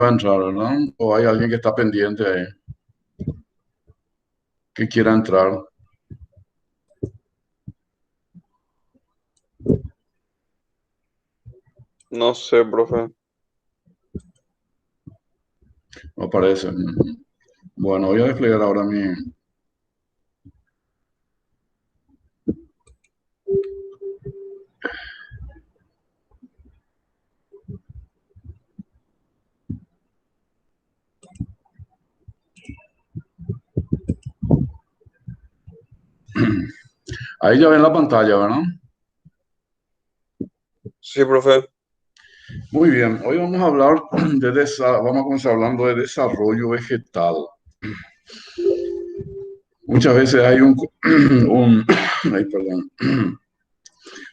va a entrar, ¿verdad? O hay alguien que está pendiente ahí, que quiera entrar. No sé, profe. No aparece. Bueno, voy a desplegar ahora mi... Ahí ya ven la pantalla, ¿verdad? Sí, profe. Muy bien, hoy vamos a hablar vamos a comenzar hablando de desarrollo vegetal. Muchas veces hay ay, perdón,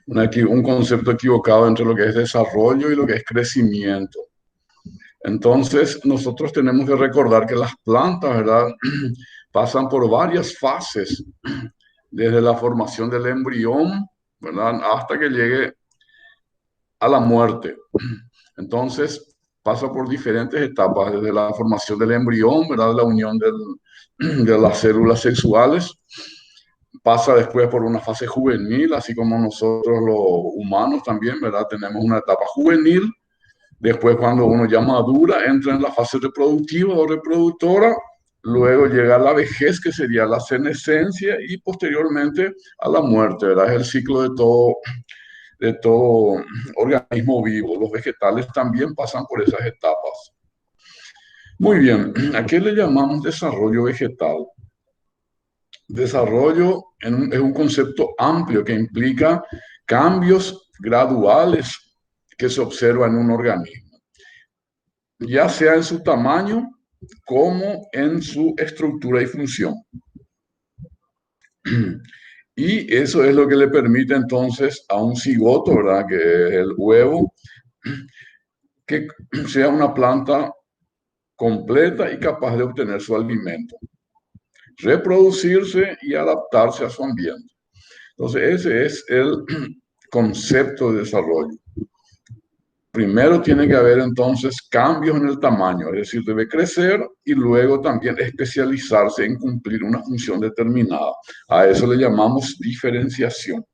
un concepto equivocado entre lo que es desarrollo y lo que es crecimiento. Entonces, nosotros tenemos que recordar que las plantas, ¿verdad? Pasan por varias fases, desde la formación del embrión, ¿verdad? Hasta que llegue a la muerte. Entonces, pasa por diferentes etapas, desde la formación del embrión, ¿verdad? La unión de las células sexuales. Pasa después por una fase juvenil, así como nosotros los humanos también, ¿verdad? Tenemos una etapa juvenil. Después, cuando uno ya madura, entra en la fase reproductiva o reproductora. Luego llega la vejez, que sería la senescencia, y posteriormente a la muerte, ¿verdad? Es el ciclo de todo organismo vivo. Los vegetales también pasan por esas etapas. Muy bien, ¿a qué le llamamos desarrollo vegetal? Desarrollo es un concepto amplio que implica cambios graduales que se observan en un organismo, ya sea en su tamaño como en su estructura y función. Y eso es lo que le permite entonces a un cigoto, ¿verdad? Que es el huevo, que sea una planta completa y capaz de obtener su alimento, reproducirse y adaptarse a su ambiente. Entonces, ese es el concepto de desarrollo. Primero tiene que haber entonces cambios en el tamaño, es decir, debe crecer y luego también especializarse en cumplir una función determinada. A eso le llamamos diferenciación.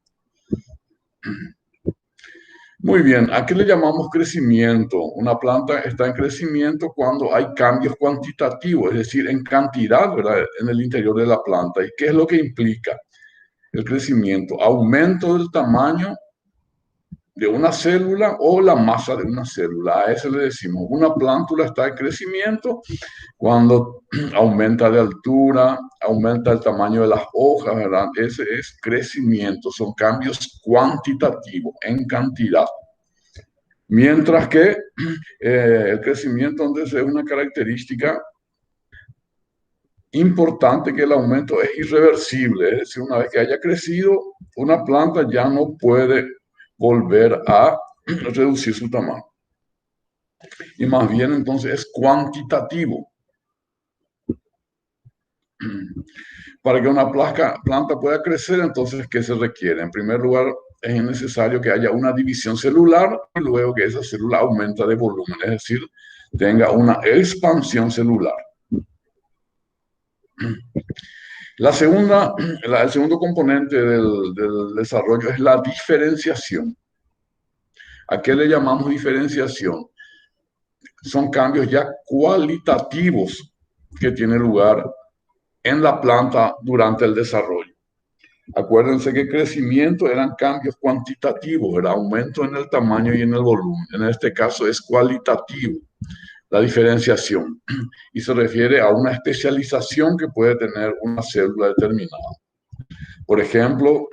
Muy bien, ¿a qué le llamamos crecimiento? Una planta está en crecimiento cuando hay cambios cuantitativos, es decir, en cantidad, ¿verdad? En el interior de la planta. ¿Y qué es lo que implica el crecimiento? Aumento del tamaño de una célula o la masa de una célula. A eso le decimos, una plántula está en crecimiento cuando aumenta de altura, aumenta el tamaño de las hojas, ¿verdad? Ese es crecimiento, son cambios cuantitativos en cantidad. Mientras que el crecimiento entonces es una característica importante, que el aumento es irreversible, es decir, una vez que haya crecido, una planta ya no puede volver a reducir su tamaño. Y más bien entonces es cuantitativo. Para que una planta pueda crecer, entonces, ¿qué se requiere? En primer lugar, es necesario que haya una división celular y luego que esa célula aumenta de volumen, es decir, tenga una expansión celular. El segundo componente del desarrollo es la diferenciación. ¿A qué le llamamos diferenciación? Son cambios ya cualitativos que tienen lugar en la planta durante el desarrollo. Acuérdense que crecimiento eran cambios cuantitativos, era aumento en el tamaño y en el volumen. En este caso es cualitativo la diferenciación y se refiere a una especialización que puede tener una célula determinada. Por ejemplo,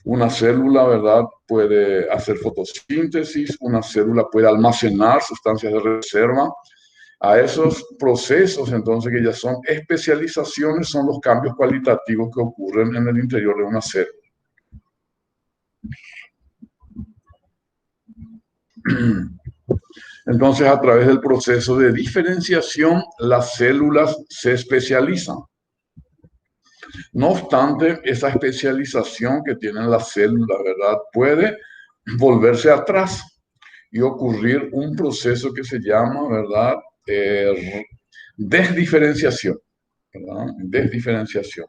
una célula, ¿verdad?, puede hacer fotosíntesis, una célula puede almacenar sustancias de reserva. A esos procesos, entonces, que ya son especializaciones, son los cambios cualitativos que ocurren en el interior de una célula. Entonces, a través del proceso de diferenciación, las células se especializan. No obstante, esa especialización que tienen las células, ¿verdad?, puede volverse atrás y ocurrir un proceso que se llama, ¿verdad?, desdiferenciación, ¿verdad? Desdiferenciación.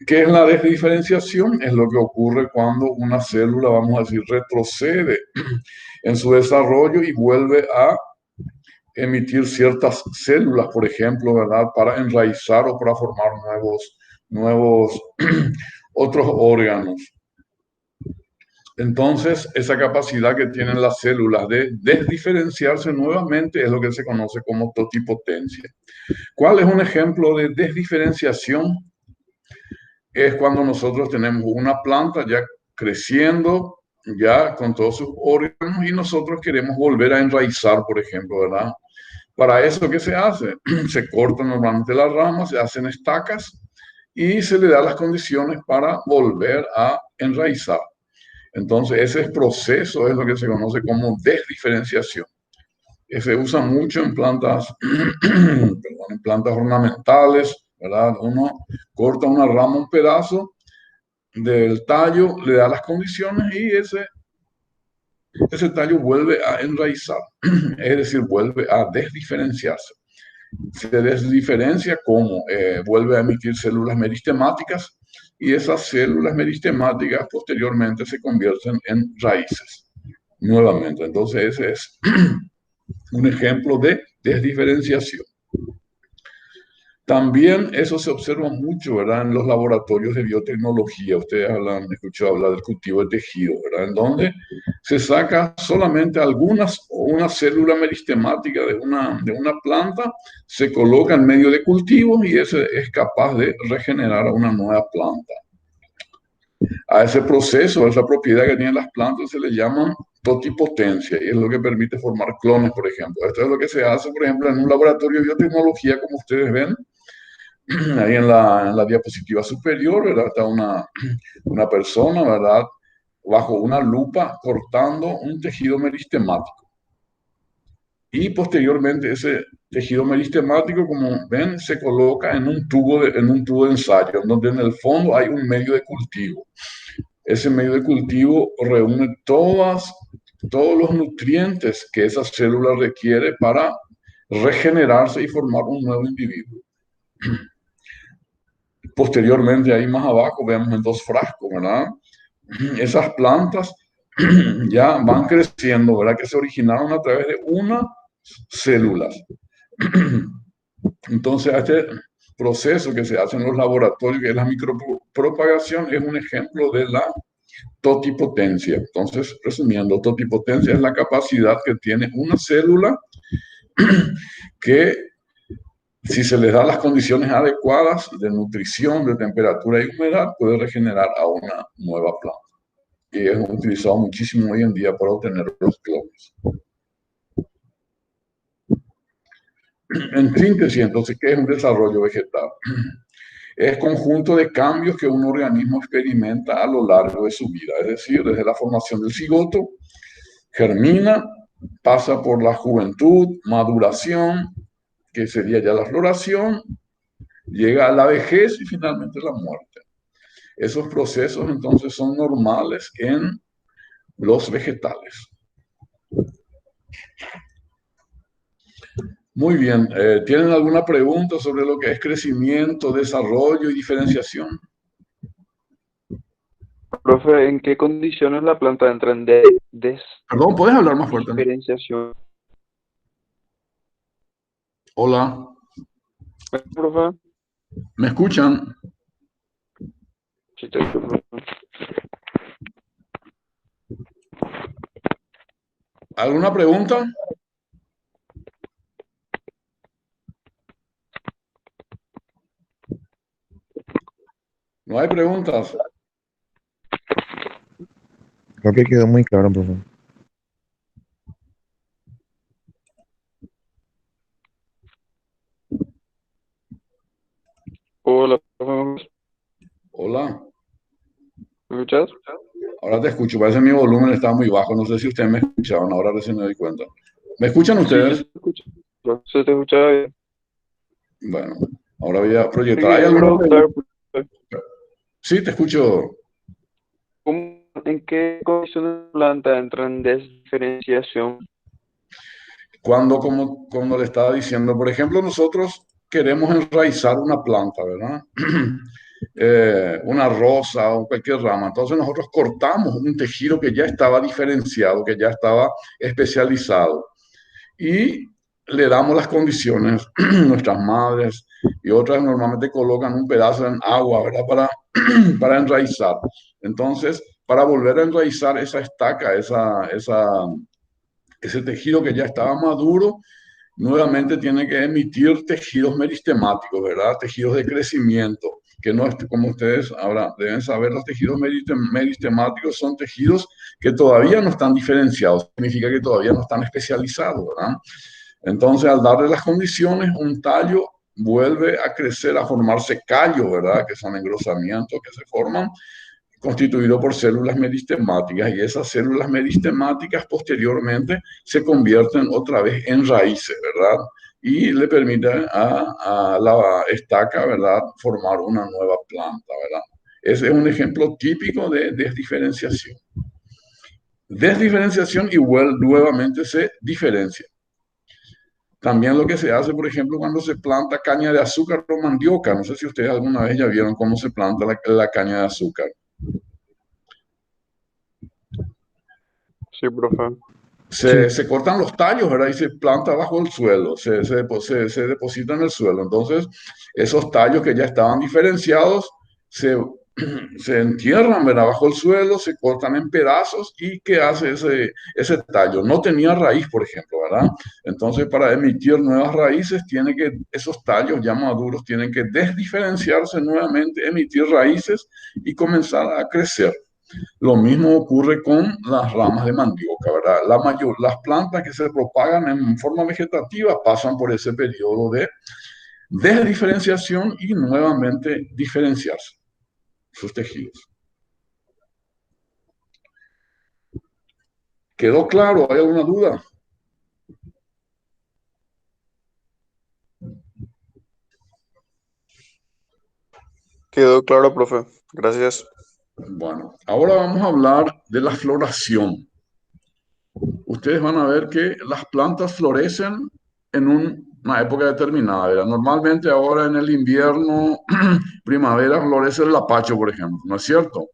¿Qué es la desdiferenciación? Es lo que ocurre cuando una célula, vamos a decir, retrocede en su desarrollo y vuelve a emitir ciertas células, por ejemplo, ¿verdad? Para enraizar o para formar nuevos otros órganos. Entonces, esa capacidad que tienen las células de desdiferenciarse nuevamente es lo que se conoce como totipotencia. ¿Cuál es un ejemplo de desdiferenciación? Es cuando nosotros tenemos una planta ya creciendo, ya con todos sus órganos, y nosotros queremos volver a enraizar, por ejemplo, ¿verdad? Para eso, ¿qué se hace? Se cortan normalmente las ramas, se hacen estacas y se le da las condiciones para volver a enraizar. Entonces, ese proceso es lo que se conoce como desdiferenciación. Que se usa mucho en plantas, perdón, en plantas ornamentales, ¿verdad? Uno corta una rama, un pedazo del tallo, le da las condiciones y ese tallo vuelve a enraizar, es decir, vuelve a desdiferenciarse. Se desdiferencia como vuelve a emitir células meristemáticas y esas células meristemáticas posteriormente se convierten en raíces nuevamente. Entonces ese es un ejemplo de desdiferenciación. También eso se observa mucho, ¿verdad? En los laboratorios de biotecnología. Ustedes han escuchado hablar del cultivo de tejido, ¿verdad? En donde se saca solamente una célula meristemática de una planta, se coloca en medio de cultivos y ese es capaz de regenerar a una nueva planta. A ese proceso, a esa propiedad que tienen las plantas se le llama totipotencia y es lo que permite formar clones, por ejemplo. Esto es lo que se hace, por ejemplo, en un laboratorio de biotecnología, como ustedes ven. Ahí en la diapositiva superior, ¿verdad? Está una persona, ¿verdad? Bajo una lupa cortando un tejido meristemático. Y posteriormente ese tejido meristemático, como ven, se coloca en un tubo de ensayo, donde en el fondo hay un medio de cultivo. Ese medio de cultivo reúne todos los nutrientes que esa célula requiere para regenerarse y formar un nuevo individuo. Posteriormente, ahí más abajo, vemos en dos frascos, ¿verdad? Esas plantas ya van creciendo, ¿verdad? Que se originaron a través de unas células. Entonces, este proceso que se hace en los laboratorios, que es la micropropagación, es un ejemplo de la totipotencia. Entonces, resumiendo, totipotencia es la capacidad que tiene una célula que, si se les da las condiciones adecuadas de nutrición, de temperatura y humedad, puede regenerar a una nueva planta. Y es utilizado muchísimo hoy en día para obtener los clones. En síntesis, entonces, ¿qué es un desarrollo vegetal? Es conjunto de cambios que un organismo experimenta a lo largo de su vida, es decir, desde la formación del cigoto, germina, pasa por la juventud, maduración, que sería ya la floración, llega a la vejez y finalmente la muerte. Esos procesos entonces son normales en los vegetales. Muy bien, ¿tienen alguna pregunta sobre lo que es crecimiento, desarrollo y diferenciación? Profe, ¿en qué condiciones la planta entra en Perdón, ¿puedes hablar más fuerte? desdiferenciación? Hola, Profe, ¿me escuchan? sí te escucho, profe. ¿Alguna pregunta? ¿No hay preguntas? Creo que quedó muy claro, profe. Hola, profe, Hola, ¿me escuchas? ahora te escucho, parece que mi volumen está muy bajo, no sé si ustedes me escucharon, ahora recién me doy cuenta. ¿Me escuchan Sí, yo ustedes? te escucho. Se te escucha bien. Bueno, ahora voy a Te proyectar. ¿Hay quería alguna preguntar, pregunta? profe, Sí, te escucho. ¿en qué condiciones la planta entra en desdiferenciación? Cuando le estaba diciendo, por ejemplo, nosotros queremos enraizar una planta, ¿verdad? Una rosa o cualquier rama. Entonces nosotros cortamos un tejido que ya estaba diferenciado, que ya estaba especializado y le damos las condiciones. Nuestras madres y otras normalmente colocan un pedazo en agua, ¿verdad? Para enraizar. Entonces, para volver a enraizar esa estaca, ese tejido que ya estaba maduro, nuevamente tiene que emitir tejidos meristemáticos, ¿verdad? Tejidos de crecimiento, que no es como ustedes ahora deben saber, los tejidos meristemáticos son tejidos que todavía no están diferenciados, significa que todavía no están especializados, ¿verdad? Entonces, al darle las condiciones, un tallo vuelve a crecer, a formarse callos, ¿verdad? Que son engrosamientos que se forman constituido por células meristemáticas y esas células meristemáticas posteriormente se convierten otra vez en raíces, ¿verdad? Y le permite a la estaca, ¿verdad?, formar una nueva planta, ¿verdad? Ese es un ejemplo típico de desdiferenciación. Desdiferenciación igual nuevamente se diferencia. También lo que se hace, por ejemplo, cuando se planta caña de azúcar o mandioca. No sé si ustedes alguna vez ya vieron cómo se planta la caña de azúcar. Sí, profe. Sí, Se cortan los tallos, ¿verdad? Y se planta bajo el suelo, se deposita en el suelo. Entonces, esos tallos que ya estaban diferenciados se, se entierran, ¿verdad? Bajo el suelo, se cortan en pedazos y ¿qué hace ese tallo? No tenía raíz, por ejemplo, ¿verdad? Entonces, para emitir nuevas raíces, esos tallos ya maduros tienen que desdiferenciarse nuevamente, emitir raíces y comenzar a crecer. Lo mismo ocurre con las ramas de mandioca, ¿verdad? Las plantas que se propagan en forma vegetativa pasan por ese periodo de desdiferenciación y nuevamente diferenciarse sus tejidos. ¿Quedó claro? ¿Hay alguna duda? Quedó claro, profe. Gracias. Bueno, ahora vamos a hablar de la floración. Ustedes van a ver que las plantas florecen en una época determinada, ¿verdad? Normalmente ahora en el invierno, primavera, florece el lapacho, por ejemplo, ¿no es cierto?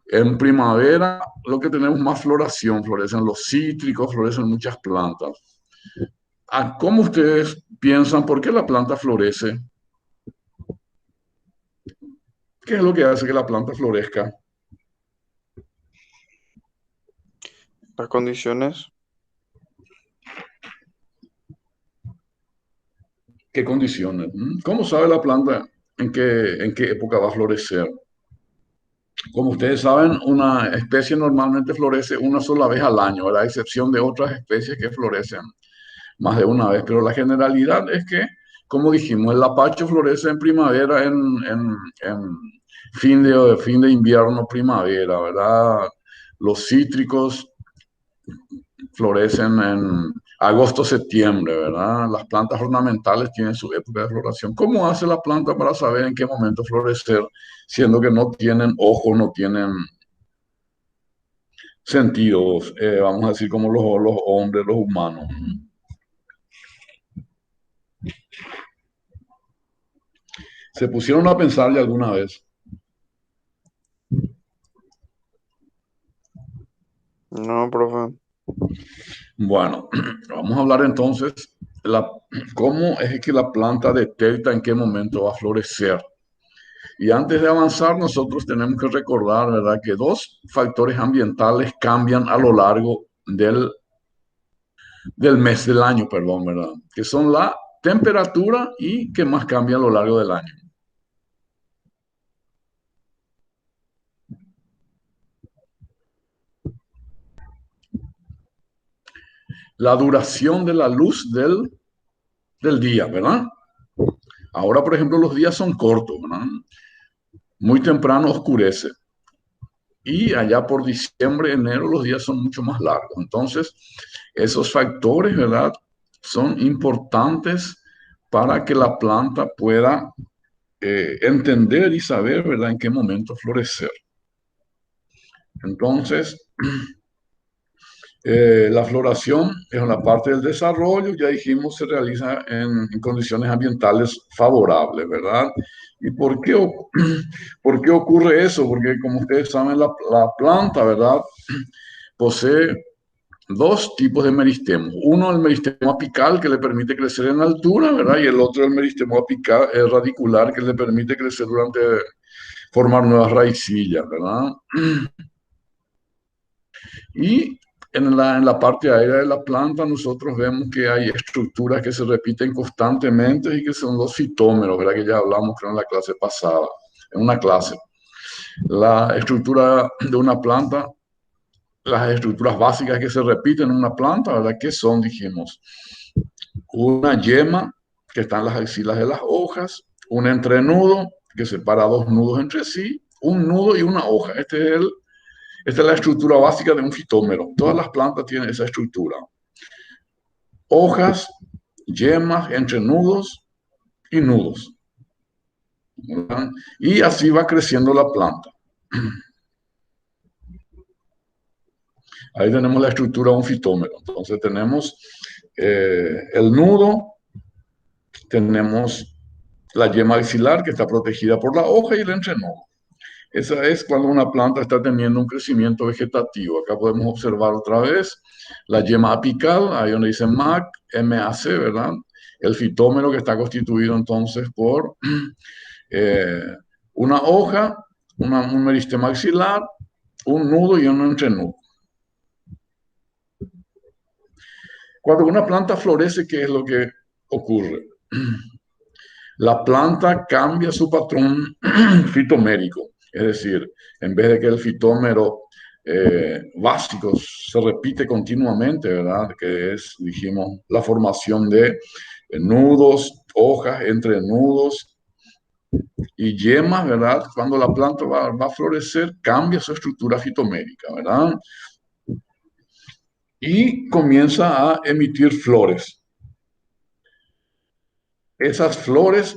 En primavera lo que tenemos más floración, florecen los cítricos, florecen muchas plantas. ¿Cómo ustedes piensan por qué la planta florece? ¿Qué es lo que hace que la planta florezca? Las condiciones. ¿Qué condiciones? ¿Cómo sabe la planta en qué época va a florecer? Como ustedes saben, una especie normalmente florece una sola vez al año, a la excepción de otras especies que florecen más de una vez, pero la generalidad es que, como dijimos, el lapacho florece en primavera, en fin de invierno, primavera, ¿verdad? Los cítricos florecen en agosto, septiembre, ¿verdad? Las plantas ornamentales tienen su época de floración. ¿Cómo hace la planta para saber en qué momento florecer, siendo que no tienen ojos, no tienen sentidos, vamos a decir, como los hombres, los humanos? ¿Se pusieron a pensar ya alguna vez? No, profe. Bueno, vamos a hablar entonces la, cómo es que la planta detecta en qué momento va a florecer. Y antes de avanzar, nosotros tenemos que recordar, ¿verdad?, que dos factores ambientales cambian a lo largo del mes, del año, perdón, ¿verdad? Que son la temperatura y que más cambia a lo largo del año. La duración de la luz del día, ¿verdad? Ahora, por ejemplo, los días son cortos, ¿verdad? Muy temprano oscurece. Y allá por diciembre, enero, los días son mucho más largos. Entonces, esos factores, ¿verdad?, son importantes para que la planta pueda entender y saber, ¿verdad?, en qué momento florecer. Entonces, La floración es una parte del desarrollo, ya dijimos, se realiza en condiciones ambientales favorables, ¿verdad? ¿Y por qué ocurre eso? Porque como ustedes saben, la planta, ¿verdad? Posee dos tipos de meristemos. Uno, el meristemo apical, que le permite crecer en altura, ¿verdad? Y el otro, el meristemo apical, radicular, que le permite crecer formar nuevas raicillas, ¿verdad? Y en la parte aérea de la planta nosotros vemos que hay estructuras que se repiten constantemente y que son los fitómeros, ¿verdad? Que ya hablamos creo en la clase pasada, en una clase. La estructura de una planta, las estructuras básicas que se repiten en una planta, ¿verdad? ¿Qué son? Dijimos, una yema que está en las axilas de las hojas, un entrenudo que separa dos nudos entre sí, un nudo y una hoja. Esta es la estructura básica de un fitómero. Todas las plantas tienen esa estructura. Hojas, yemas, entrenudos y nudos, ¿verdad? Y así va creciendo la planta. Ahí tenemos la estructura de un fitómero. Entonces tenemos el nudo, tenemos la yema axilar que está protegida por la hoja y el entrenudo. Esa es cuando una planta está teniendo un crecimiento vegetativo. Acá podemos observar otra vez la yema apical, ahí donde dice MAC, MAC, ¿verdad? El fitómero que está constituido entonces por eh, una hoja, un meristema axilar, un nudo y un entrenudo. Cuando una planta florece, ¿qué es lo que ocurre? La planta cambia su patrón fitomérico, es decir, en vez de que el fitómero básico se repite continuamente, ¿verdad? Que es, dijimos, la formación de nudos, hojas, entrenudos y yemas, ¿verdad? Cuando la planta va a florecer, cambia su estructura fitomérica, ¿verdad? Y comienza a emitir flores. Esas flores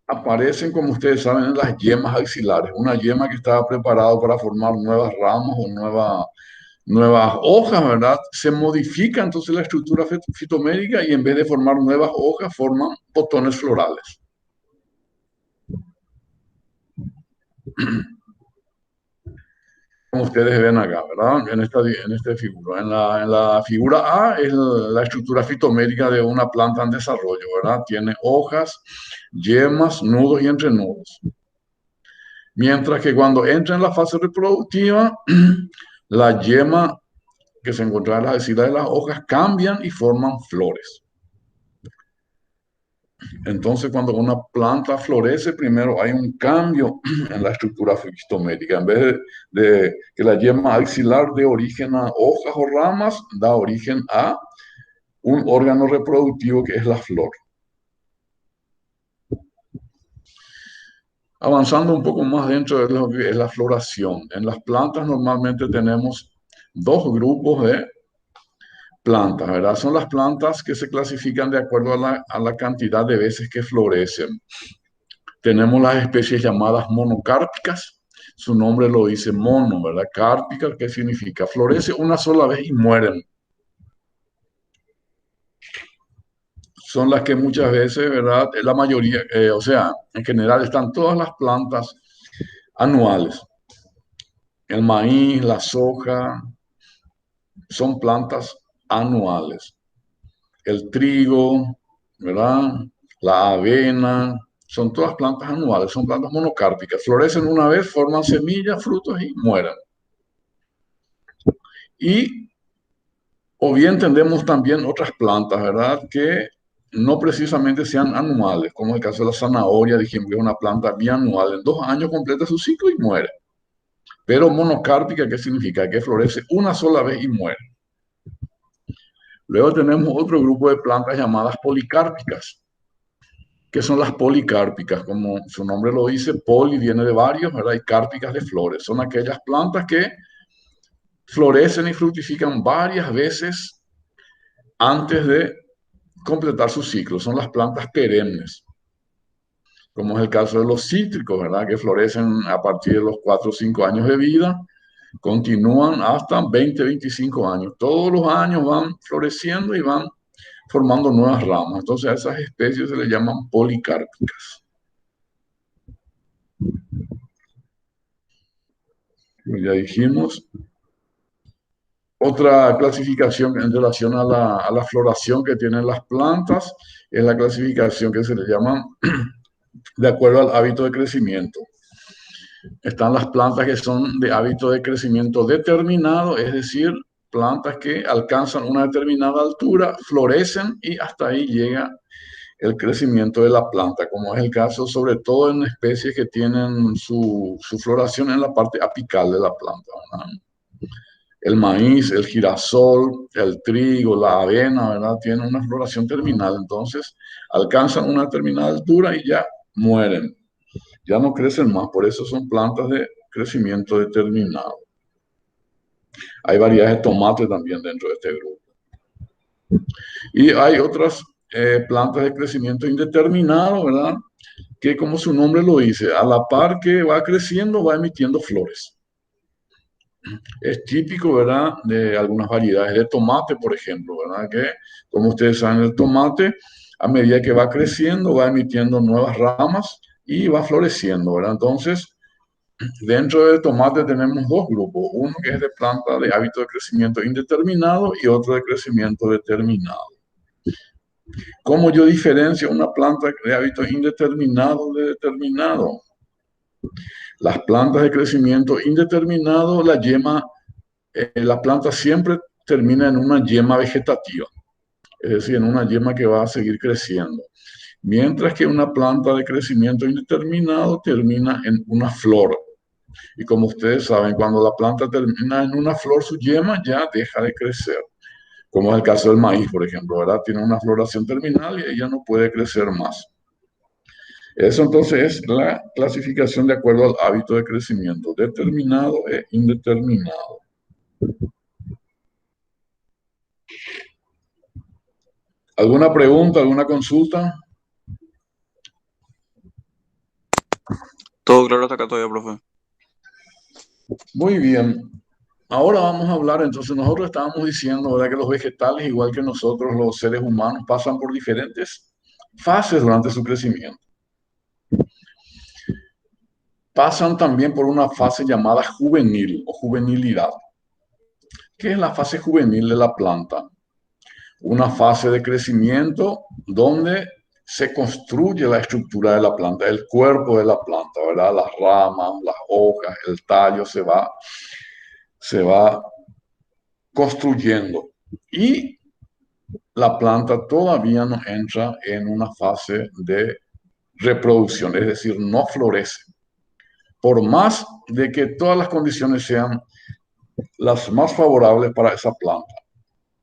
aparecen, como ustedes saben, en las yemas axilares. Una yema que estaba preparada para formar nuevas ramas o nuevas hojas, ¿verdad? Se modifica entonces la estructura fitomérica y en vez de formar nuevas hojas, forman botones florales. Como ustedes ven acá, ¿verdad? En esta figura. En la figura A es la estructura fitomérica de una planta en desarrollo, ¿verdad? Tiene hojas, yemas, nudos y entrenudos. Mientras que cuando entra en la fase reproductiva, la yema que se encuentra en las axilas de las hojas cambian y forman flores. Entonces, cuando una planta florece, primero hay un cambio en la estructura fistométrica. En vez de que la yema axilar dé origen a hojas o ramas, da origen a un órgano reproductivo que es la flor. Avanzando un poco más dentro de lo que es la floración. En las plantas normalmente tenemos dos grupos de plantas, ¿verdad? Son las plantas que se clasifican de acuerdo a la cantidad de veces que florecen. Tenemos las especies llamadas monocárpicas, su nombre lo dice mono, ¿verdad? Cárpica, ¿qué significa? Florece una sola vez y mueren. Son las que muchas veces, ¿verdad? La mayoría, o sea, en general están todas las plantas anuales. El maíz, la soja, son plantas anuales. El trigo, ¿verdad? La avena, son todas plantas anuales, son plantas monocárpicas. Florecen una vez, forman semillas, frutos y mueren. Y, o bien tenemos también otras plantas, ¿verdad? Que no precisamente sean anuales, como el caso de la zanahoria, dijimos que es una planta bianual. En 2 años completa su ciclo y muere. Pero monocárpica, ¿qué significa? Que florece una sola vez y muere. Luego tenemos otro grupo de plantas llamadas policárpicas. ¿Qué son las policárpicas? Como su nombre lo dice, poli viene de varios, ¿verdad? Y cárpicas de flores. Son aquellas plantas que florecen y fructifican varias veces antes de completar su ciclo. Son las plantas perennes, como es el caso de los cítricos, ¿verdad? Que florecen a partir de los 4 o 5 años de vida Continúan hasta 20, 25 años. Todos los años van floreciendo y van formando nuevas ramas. Entonces a esas especies se le llaman policárpicas. Como ya dijimos. Otra clasificación en relación a la floración que tienen las plantas es la clasificación que se le llama de acuerdo al hábito de crecimiento. Están las plantas que son de hábito de crecimiento determinado, es decir, plantas que alcanzan una determinada altura, florecen y hasta ahí llega el crecimiento de la planta, como es el caso sobre todo en especies que tienen su floración en la parte apical de la planta, ¿verdad? El maíz, el girasol, el trigo, la avena, ¿verdad? Tienen una floración terminal, entonces alcanzan una determinada altura y ya mueren, ya no crecen más, por eso son plantas de crecimiento determinado. Hay variedades de tomate también dentro de este grupo. Y hay otras plantas de crecimiento indeterminado, ¿verdad? Que como su nombre lo dice, a la par que va creciendo va emitiendo flores. Es típico, ¿verdad?, de algunas variedades de tomate, por ejemplo, ¿verdad? Que, como ustedes saben, el tomate, a medida que va creciendo, va emitiendo nuevas ramas y va floreciendo, ¿verdad? Entonces, dentro del tomate tenemos dos grupos, uno que es de planta de hábito de crecimiento indeterminado y otro de crecimiento determinado. ¿Cómo yo diferencio una planta de hábito indeterminado de determinado? Las plantas de crecimiento indeterminado, la planta siempre termina en una yema vegetativa, es decir, en una yema que va a seguir creciendo. Mientras que una planta de crecimiento indeterminado termina en una flor. Y como ustedes saben, cuando la planta termina en una flor, su yema ya deja de crecer. Como es el caso del maíz, por ejemplo, ¿verdad? Tiene una floración terminal y ella no puede crecer más. Eso entonces es la clasificación de acuerdo al hábito de crecimiento, determinado e indeterminado. ¿Alguna pregunta, alguna consulta? Todo claro hasta acá todavía, profe. Muy bien. Ahora vamos a hablar, entonces nosotros estábamos diciendo, ¿verdad?, que los vegetales, igual que nosotros, los seres humanos, pasan por diferentes fases durante su crecimiento. Pasan también por una fase llamada juvenil o juvenilidad. ¿Qué es la fase juvenil de la planta? Una fase de crecimiento donde se construye la estructura de la planta, el cuerpo de la planta, ¿verdad? Las ramas, las hojas, el tallo se va construyendo. Y la planta todavía no entra en una fase de reproducción, es decir, no florece. Por más de que todas las condiciones sean las más favorables para esa planta.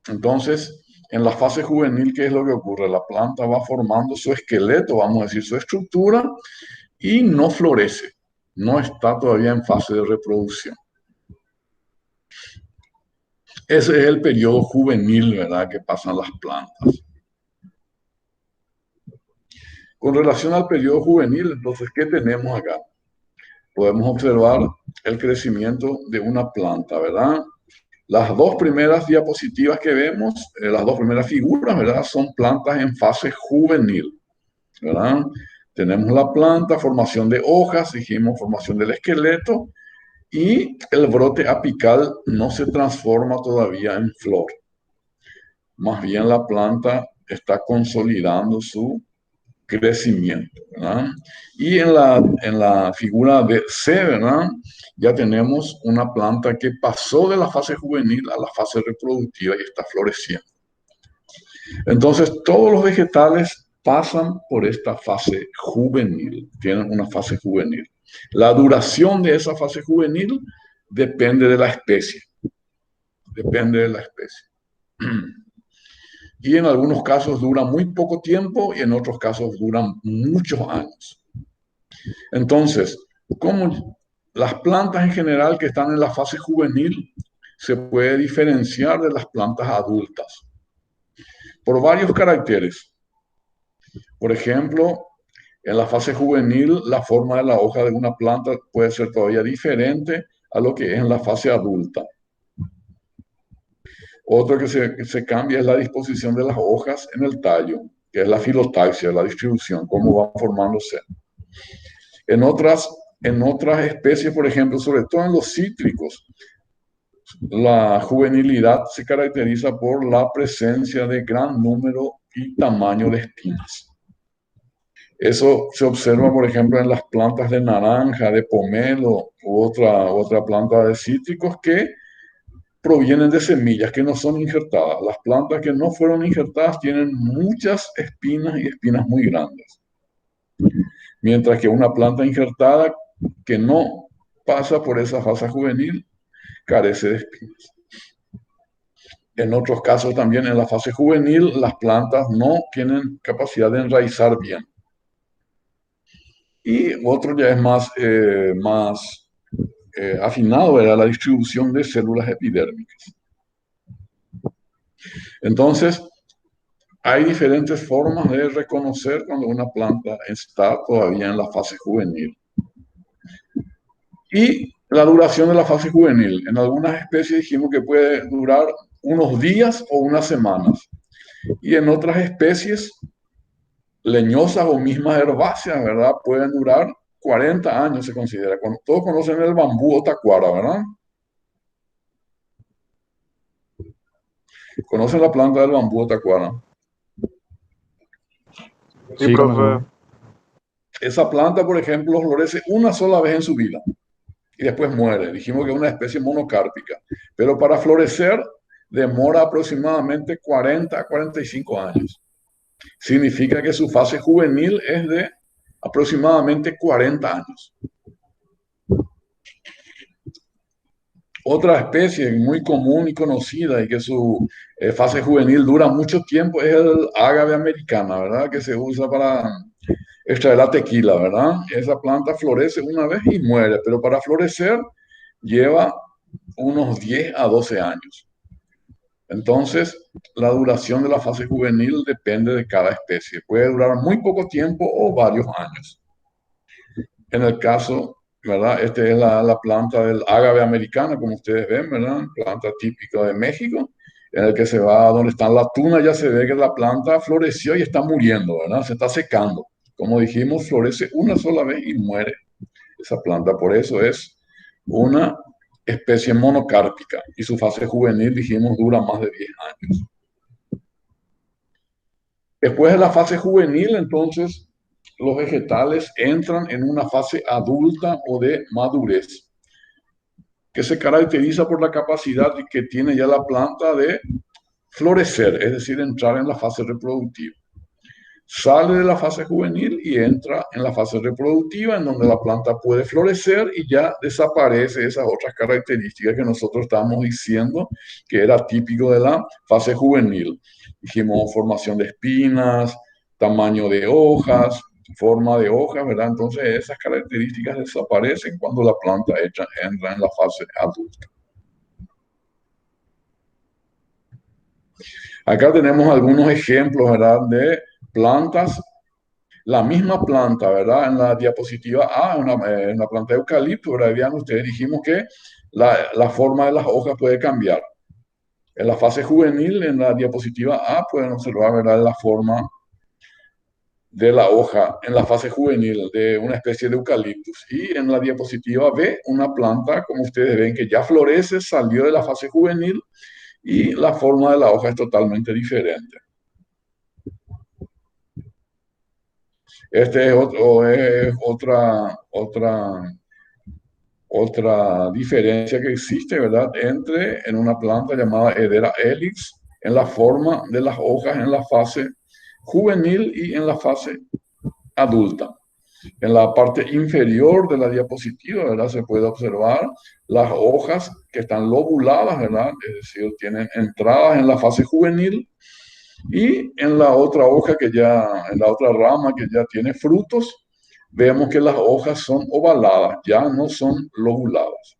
Entonces, en la fase juvenil, ¿qué es lo que ocurre? La planta va formando su esqueleto, vamos a decir, su estructura, y no florece. No está todavía en fase de reproducción. Ese es el periodo juvenil, ¿verdad?, que pasan las plantas. Con relación al periodo juvenil, entonces, ¿qué tenemos acá? Podemos observar el crecimiento de una planta, ¿verdad? Las dos primeras diapositivas que vemos, las dos primeras figuras, ¿verdad?, son plantas en fase juvenil, ¿verdad? Tenemos la planta, formación de hojas, dijimos formación del esqueleto, y el brote apical no se transforma todavía en flor. Más bien la planta está consolidando su crecimiento, ¿verdad? Y en la figura de C, ¿verdad?, ya tenemos una planta que pasó de la fase juvenil a la fase reproductiva y está floreciendo. Entonces, todos los vegetales pasan por esta fase juvenil, tienen una fase juvenil. La duración de esa fase juvenil depende de la especie, depende de la especie. Y en algunos casos dura muy poco tiempo y en otros casos duran muchos años. Entonces, como las plantas en general que están en la fase juvenil se puede diferenciar de las plantas adultas por varios caracteres. Por ejemplo, en la fase juvenil la forma de la hoja de una planta puede ser todavía diferente a lo que es en la fase adulta. Otro que se cambia es la disposición de las hojas en el tallo, que es la filotaxia, la distribución, cómo van formándose. En otras especies, por ejemplo, sobre todo en los cítricos, la juvenilidad se caracteriza por la presencia de gran número y tamaño de espinas. Eso se observa, por ejemplo, en las plantas de naranja, de pomelo u otra planta de cítricos que provienen de semillas que no son injertadas. Las plantas que no fueron injertadas tienen muchas espinas y espinas muy grandes. Mientras que una planta injertada que no pasa por esa fase juvenil carece de espinas. En otros casos también en la fase juvenil las plantas no tienen capacidad de enraizar bien. Y otro ya es más afinado, era la distribución de células epidérmicas. Entonces, hay diferentes formas de reconocer cuando una planta está todavía en la fase juvenil. Y la duración de la fase juvenil. En algunas especies dijimos que puede durar unos días o unas semanas. Y en otras especies, leñosas o mismas herbáceas, ¿verdad? Pueden durar 40 años, se considera. Todos conocen el bambú o tacuara, ¿verdad? ¿Conocen la planta del bambú o tacuara? Sí, Sí, profe. Esa planta, por ejemplo, florece una sola vez en su vida y después muere. Dijimos que es una especie monocárpica, pero para florecer demora aproximadamente 40 a 45 años. Significa que su fase juvenil es de aproximadamente 40 años. Otra especie muy común y conocida y que su fase juvenil dura mucho tiempo es el ágave americana, ¿verdad? Que se usa para extraer la tequila, ¿verdad? Esa planta florece una vez y muere, pero para florecer lleva unos 10 a 12 años. Entonces, la duración de la fase juvenil depende de cada especie. Puede durar muy poco tiempo o varios años. En el caso, ¿verdad? Esta es la planta del ágave americana, como ustedes ven, ¿verdad? Planta típica de México, en el que se va donde están las tunas, ya se ve que la planta floreció y está muriendo, ¿verdad? Se está secando. Como dijimos, florece una sola vez y muere esa planta. Por eso es una especie monocárpica y su fase juvenil, dijimos, dura más de 10 años. Después de la fase juvenil, entonces, los vegetales entran en una fase adulta o de madurez, que se caracteriza por la capacidad que tiene ya la planta de florecer, es decir, entrar en la fase reproductiva. Sale de la fase juvenil y entra en la fase reproductiva, en donde la planta puede florecer y ya desaparece esas otras características que nosotros estábamos diciendo que era típico de la fase juvenil. Dijimos formación de espinas, tamaño de hojas, forma de hojas, ¿verdad? Entonces esas características desaparecen cuando la planta entra en la fase adulta. Acá tenemos algunos ejemplos, ¿verdad? De plantas, la misma planta, ¿verdad? En la diapositiva A, en la planta de eucalipto, ¿verdad? Vean ustedes, dijimos que la forma de las hojas puede cambiar. En la fase juvenil, en la diapositiva A, pueden observar, ¿verdad? La forma de la hoja en la fase juvenil de una especie de eucaliptus. Y en la diapositiva B, una planta, como ustedes ven, que ya florece, salió de la fase juvenil y la forma de la hoja es totalmente diferente. Este es otra diferencia que existe, ¿verdad? En una planta llamada Hedera helix, en la forma de las hojas en la fase juvenil y en la fase adulta. En la parte inferior de la diapositiva, ¿verdad? Se puede observar las hojas que están lobuladas, ¿verdad? Es decir, tienen entradas en la fase juvenil y en la otra hoja en la otra rama que ya tiene frutos, vemos que las hojas son ovaladas, ya no son lobuladas.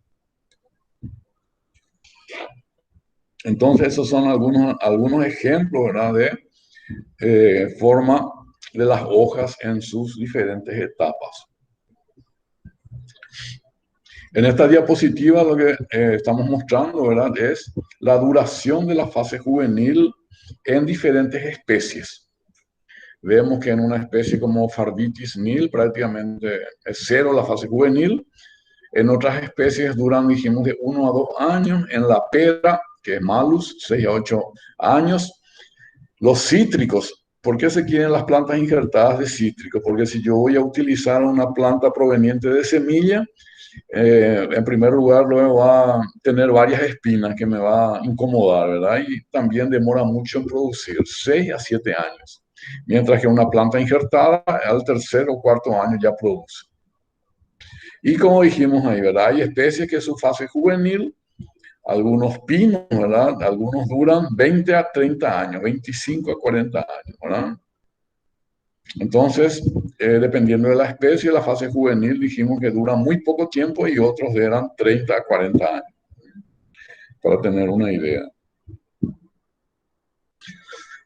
Entonces, esos son algunos ejemplos, ¿verdad? De forma de las hojas en sus diferentes etapas. En esta diapositiva lo que estamos mostrando, ¿verdad?, es la duración de la fase juvenil en diferentes especies. Vemos que en una especie como Phardipis nil prácticamente es cero la fase juvenil. En otras especies duran, dijimos, de 1 a 2 años. En la pedra, que es Malus, 6 a 8 años. Los cítricos, ¿por qué se quieren las plantas injertadas de cítricos? Porque si yo voy a utilizar una planta proveniente de semilla, en primer lugar, luego va a tener varias espinas que me va a incomodar, ¿verdad? Y también demora mucho en producir, 6 a 7 años. Mientras que una planta injertada al tercer o cuarto año ya produce. Y como dijimos ahí, ¿verdad? Hay especies que su fase juvenil, algunos pinos, ¿verdad? Algunos duran 20 a 30 años, 25 a 40 años, ¿verdad? Entonces, dependiendo de la especie, la fase juvenil dijimos que dura muy poco tiempo y otros eran 30 a 40 años, para tener una idea.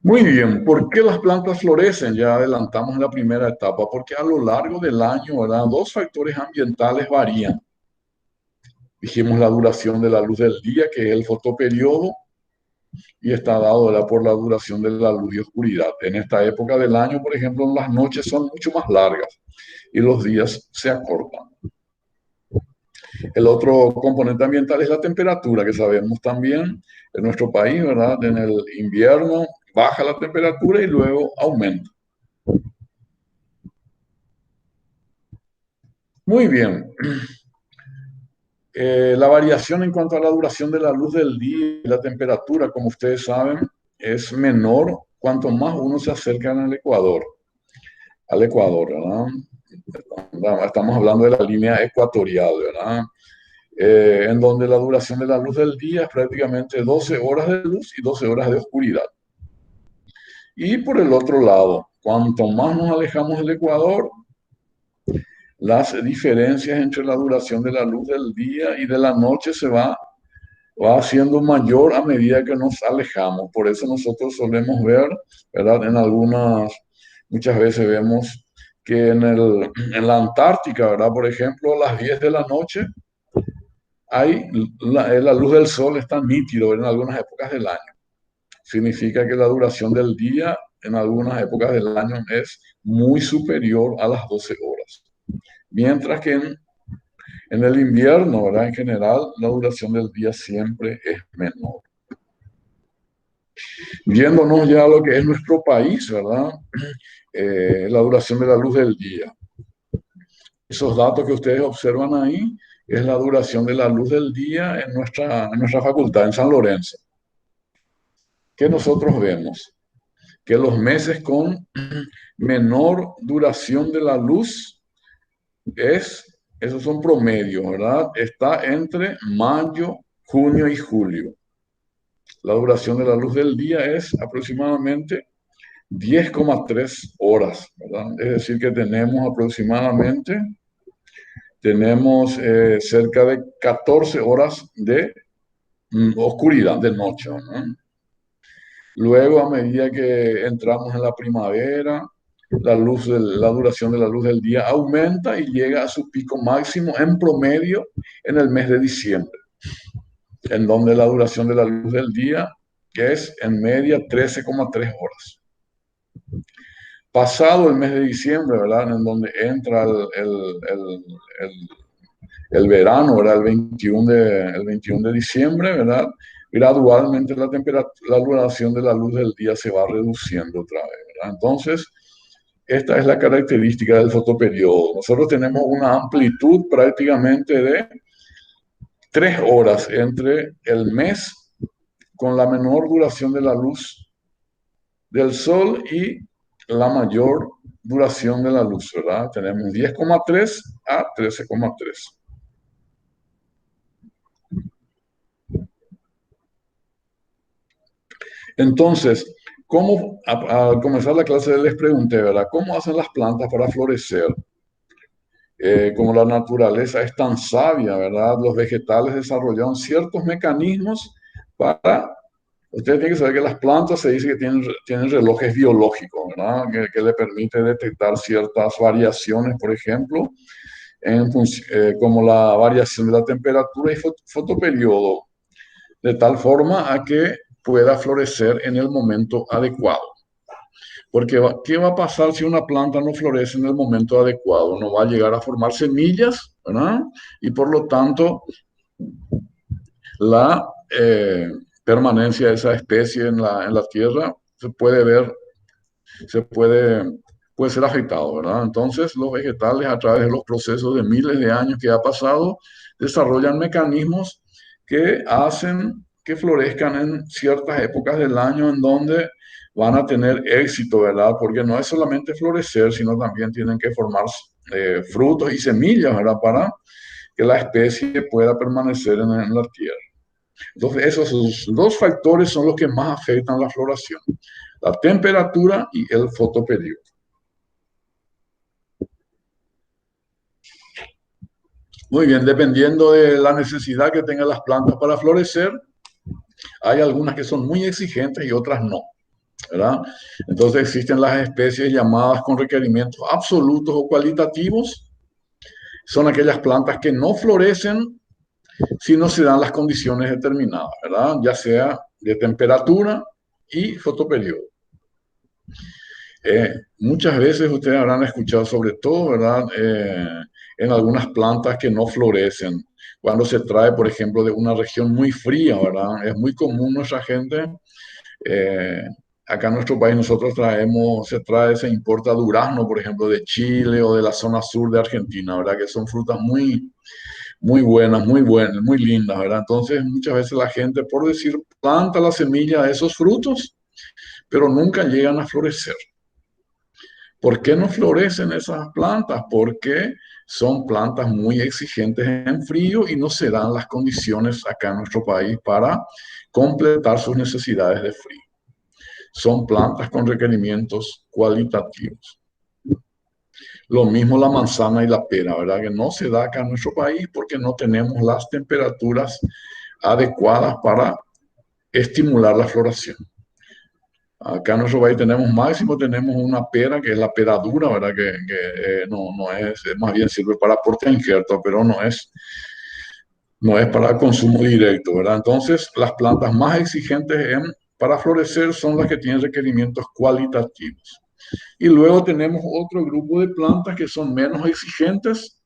Muy bien, ¿por qué las plantas florecen? Ya adelantamos la primera etapa, porque a lo largo del año, ¿verdad?, dos factores ambientales varían. Dijimos la duración de la luz del día, que es el fotoperiodo, y está dado, ¿verdad?, por la duración de la luz y oscuridad. En esta época del año, por ejemplo, las noches son mucho más largas y los días se acortan. El otro componente ambiental es la temperatura, que sabemos también en nuestro país, ¿verdad? En el invierno baja la temperatura y luego aumenta. Muy bien. La variación en cuanto a la duración de la luz del día y la temperatura, como ustedes saben, es menor cuanto más uno se acerca al Ecuador. Al Ecuador, ¿verdad? Estamos hablando de la línea ecuatorial, ¿verdad? En donde la duración de la luz del día es prácticamente 12 horas de luz y 12 horas de oscuridad. Y por el otro lado, cuanto más nos alejamos del Ecuador, las diferencias entre la duración de la luz del día y de la noche se va haciendo mayor a medida que nos alejamos. Por eso nosotros solemos ver, ¿verdad? Muchas veces vemos que en la Antártica, ¿verdad?, por ejemplo, a las 10 de la noche, la luz del sol está nítido en algunas épocas del año. Significa que la duración del día en algunas épocas del año es muy superior a las 12 horas. Mientras que en el invierno, ¿verdad?, en general, la duración del día siempre es menor. Viéndonos ya a lo que es nuestro país, ¿verdad? La duración de la luz del día. Esos datos que ustedes observan ahí es la duración de la luz del día en nuestra facultad, en San Lorenzo. ¿Qué nosotros vemos? Que los meses con menor duración de la luz esos son promedios, ¿verdad? Está entre mayo, junio y julio. La duración de la luz del día es aproximadamente 10,3 horas, ¿verdad? Es decir, que tenemos cerca de 14 horas de oscuridad, de noche, ¿no? Luego, a medida que entramos en la primavera, la duración de la luz del día aumenta y llega a su pico máximo en promedio en el mes de diciembre, en donde la duración de la luz del día es en media 13,3 horas. Pasado el mes de diciembre, ¿verdad?, en donde entra el verano, ¿verdad?, el 21 de diciembre, ¿verdad?, gradualmente la duración de la luz del día se va reduciendo otra vez, ¿verdad? Entonces, esta es la característica del fotoperiodo. Nosotros tenemos una amplitud prácticamente de 3 horas entre el mes con la menor duración de la luz del sol y la mayor duración de la luz, ¿verdad? Tenemos 10,3 a 13,3. Entonces, al comenzar la clase les pregunté, ¿verdad?, ¿cómo hacen las plantas para florecer? Como la naturaleza es tan sabia, ¿verdad? Los vegetales desarrollaron ciertos mecanismos para... Ustedes tienen que saber que las plantas se dice que tienen relojes biológicos, ¿verdad? Que le permite detectar ciertas variaciones, por ejemplo, como la variación de la temperatura y fotoperiodo, de tal forma a que pueda florecer en el momento adecuado. Porque ¿qué va a pasar si una planta no florece en el momento adecuado? No va a llegar a formar semillas, ¿verdad? Y por lo tanto, la permanencia de esa especie en la tierra se puede ver, se puede ser afectado, ¿verdad? Entonces, los vegetales, a través de los procesos de miles de años que ha pasado, desarrollan mecanismos que hacen que florezcan en ciertas épocas del año en donde van a tener éxito, ¿verdad? Porque no es solamente florecer, sino también tienen que formar frutos y semillas, ¿verdad? Para que la especie pueda permanecer en la tierra. Entonces, esos dos factores son los que más afectan la floración: la temperatura y el fotoperiodo. Muy bien, dependiendo de la necesidad que tengan las plantas para florecer, hay algunas que son muy exigentes y otras no, ¿verdad? Entonces existen las especies llamadas con requerimientos absolutos o cualitativos. Son aquellas plantas que no florecen si no se dan las condiciones determinadas, ¿verdad? Ya sea de temperatura y fotoperiodo. Muchas veces ustedes habrán escuchado, sobre todo, ¿verdad? En algunas plantas que no florecen. Cuando se trae, por ejemplo, de una región muy fría, ¿verdad? Es muy común nuestra gente. eh, Acá en nuestro país nosotros se importa durazno, por ejemplo, de Chile o de la zona sur de Argentina, ¿verdad? Que son frutas muy, muy buenas, muy lindas, ¿verdad? Entonces, muchas veces la gente, por decir, planta la semilla de esos frutos, pero nunca llegan a florecer. ¿Por qué no florecen esas plantas? Porque son plantas muy exigentes en frío y no se dan las condiciones acá en nuestro país para completar sus necesidades de frío. Son plantas con requerimientos cualitativos. Lo mismo la manzana y la pera, ¿verdad? Que no se da acá en nuestro país porque no tenemos las temperaturas adecuadas para estimular la floración. Acá en nuestro país tenemos una pera que es la pera dura, ¿verdad? Que no es, más bien sirve para porte injerto, pero no es para consumo directo, ¿verdad? Entonces, las plantas más exigentes para florecer son las que tienen requerimientos cualitativos. Y luego tenemos otro grupo de plantas que son menos exigentes,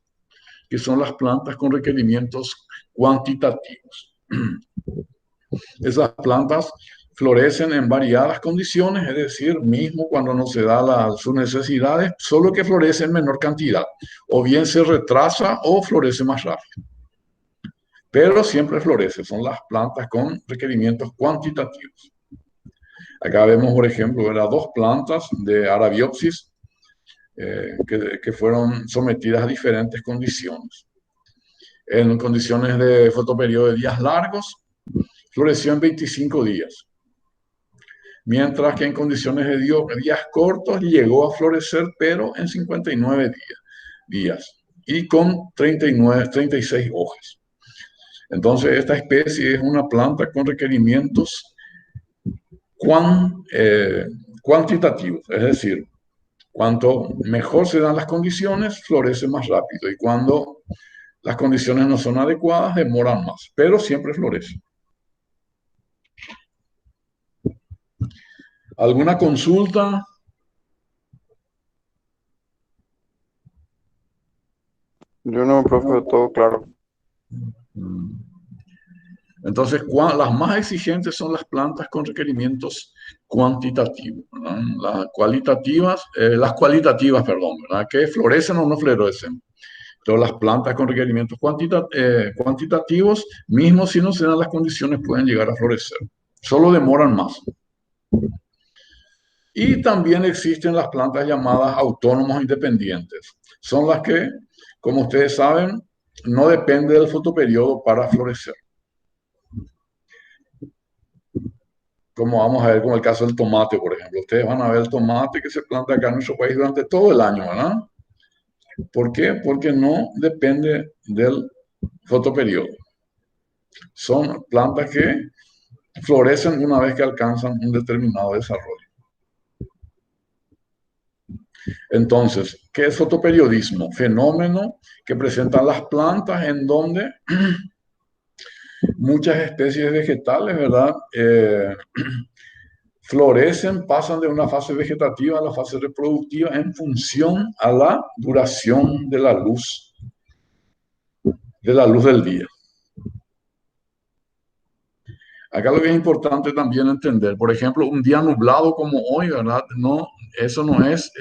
que son las plantas con requerimientos cuantitativos. Esas plantas florecen en variadas condiciones, es decir, mismo cuando no se da sus necesidades, solo que florece en menor cantidad, o bien se retrasa o florece más rápido. Pero siempre florece, son las plantas con requerimientos cuantitativos. Acá vemos, por ejemplo, dos plantas de Arabiopsis que fueron sometidas a diferentes condiciones. En condiciones de fotoperiodo de días largos, floreció en 25 días. Mientras que en condiciones de días cortos llegó a florecer, pero en 59 días y con 36 hojas. Entonces, esta especie es una planta con requerimientos cuantitativos, es decir, cuanto mejor se dan las condiciones, florece más rápido, y cuando las condiciones no son adecuadas, demoran más, pero siempre florece. ¿Alguna consulta? Yo no, profe, todo claro. Entonces, las más exigentes son las plantas con requerimientos cuantitativos, ¿verdad? Las cualitativas, perdón, ¿verdad? Que florecen o no florecen. Todas las plantas con requerimientos cuantitativos, mismo si no se dan las condiciones, pueden llegar a florecer. Solo demoran más. Y también existen las plantas llamadas autónomos independientes. Son las que, como ustedes saben, no depende del fotoperiodo para florecer. Como vamos a ver con el caso del tomate, por ejemplo. Ustedes van a ver el tomate que se planta acá en nuestro país durante todo el año, ¿verdad? ¿Por qué? Porque no depende del fotoperiodo. Son plantas que florecen una vez que alcanzan un determinado desarrollo. Entonces, ¿qué es fotoperiodismo? Fenómeno que presentan las plantas en donde muchas especies vegetales, ¿verdad? Florecen, pasan de una fase vegetativa a la fase reproductiva en función a la duración de la luz del día. Acá lo que es importante también entender, por ejemplo, un día nublado como hoy, ¿verdad? No, eso no es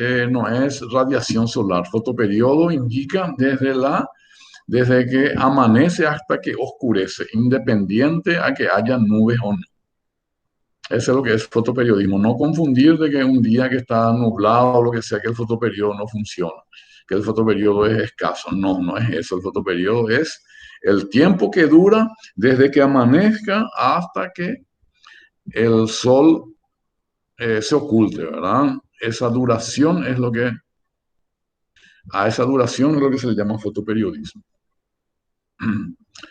radiación solar. Fotoperiodo indica desde que amanece hasta que oscurece, independiente a que haya nubes o no. Eso es lo que es fotoperiodismo. No confundir de que un día que está nublado o lo que sea, que el fotoperiodo no funciona, que el fotoperiodo es escaso. No, no es eso. El fotoperiodo es el tiempo que dura desde que amanezca hasta que el sol se oculte, ¿verdad? A esa duración es lo que se le llama fotoperiodismo.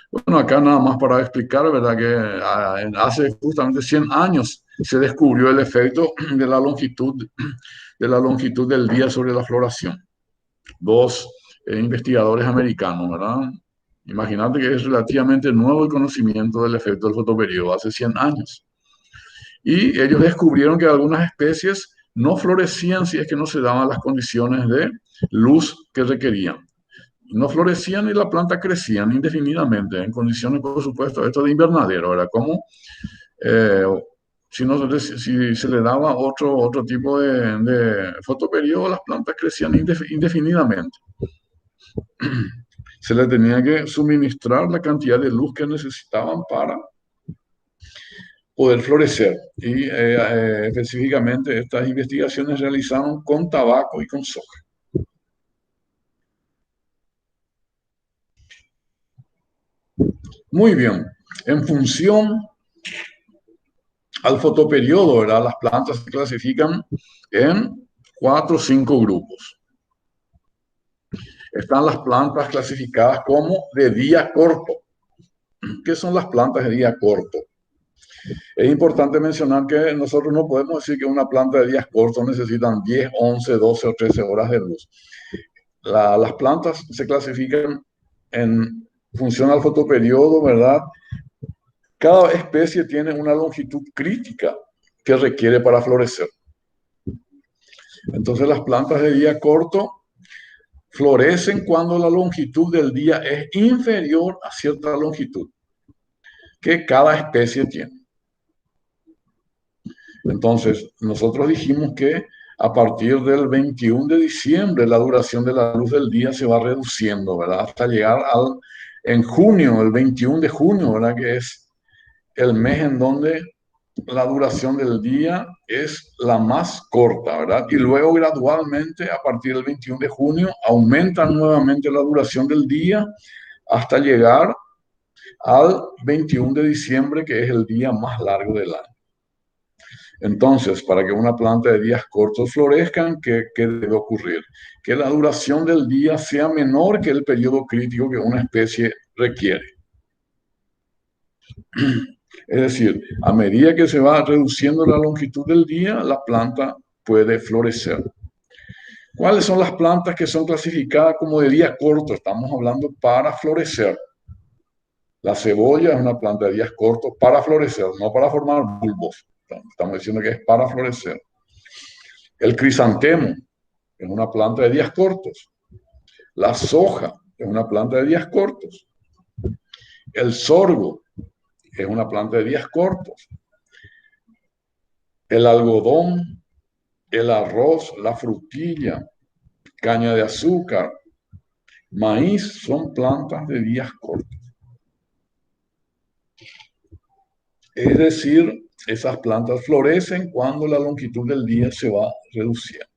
Bueno, acá nada más para explicar, ¿verdad? Que hace justamente 100 años se descubrió el efecto de la longitud del día sobre la floración. Dos investigadores americanos, ¿verdad? Imagínate que es relativamente nuevo el conocimiento del efecto del fotoperiodo, hace 100 años. Y ellos descubrieron que algunas especies no florecían si es que no se daban las condiciones de luz que requerían. No florecían y la planta crecían indefinidamente en condiciones, por supuesto, esto de invernadero, era como eh, si se le daba otro tipo de fotoperiodo, las plantas crecían indefinidamente. Se les tenía que suministrar la cantidad de luz que necesitaban para poder florecer. Y específicamente estas investigaciones realizaron con tabaco y con soja. Muy bien, en función al fotoperiodo, ¿verdad? Las plantas se clasifican en 4 o 5 grupos. Están las plantas clasificadas como de día corto. ¿Qué son las plantas de día corto? Es importante mencionar que nosotros no podemos decir que una planta de días cortos necesitan 10, 11, 12 o 13 horas de luz. Las plantas se clasifican en función al fotoperiodo, ¿verdad? Cada especie tiene una longitud crítica que requiere para florecer. Entonces las plantas de día corto florecen cuando la longitud del día es inferior a cierta longitud que cada especie tiene. Entonces, nosotros dijimos que a partir del 21 de diciembre la duración de la luz del día se va reduciendo, ¿verdad? Hasta llegar en junio, el 21 de junio, ¿verdad? Que es el mes en donde la duración del día es la más corta, ¿verdad? Y luego gradualmente, a partir del 21 de junio, aumenta nuevamente la duración del día hasta llegar al 21 de diciembre, que es el día más largo del año. Entonces, para que una planta de días cortos florezcan, ¿qué debe ocurrir? Que la duración del día sea menor que el periodo crítico que una especie requiere. Es decir, a medida que se va reduciendo la longitud del día, la planta puede florecer. ¿Cuáles son las plantas que son clasificadas como de día corto? Estamos hablando para florecer. La cebolla es una planta de días cortos para florecer, no para formar bulbos. Estamos diciendo que es para florecer. El crisantemo es una planta de días cortos. La soja es una planta de días cortos. El sorgo es una planta de días cortos. El algodón, el arroz, la frutilla, caña de azúcar, maíz son plantas de días cortos. Es decir, esas plantas florecen cuando la longitud del día se va reduciendo.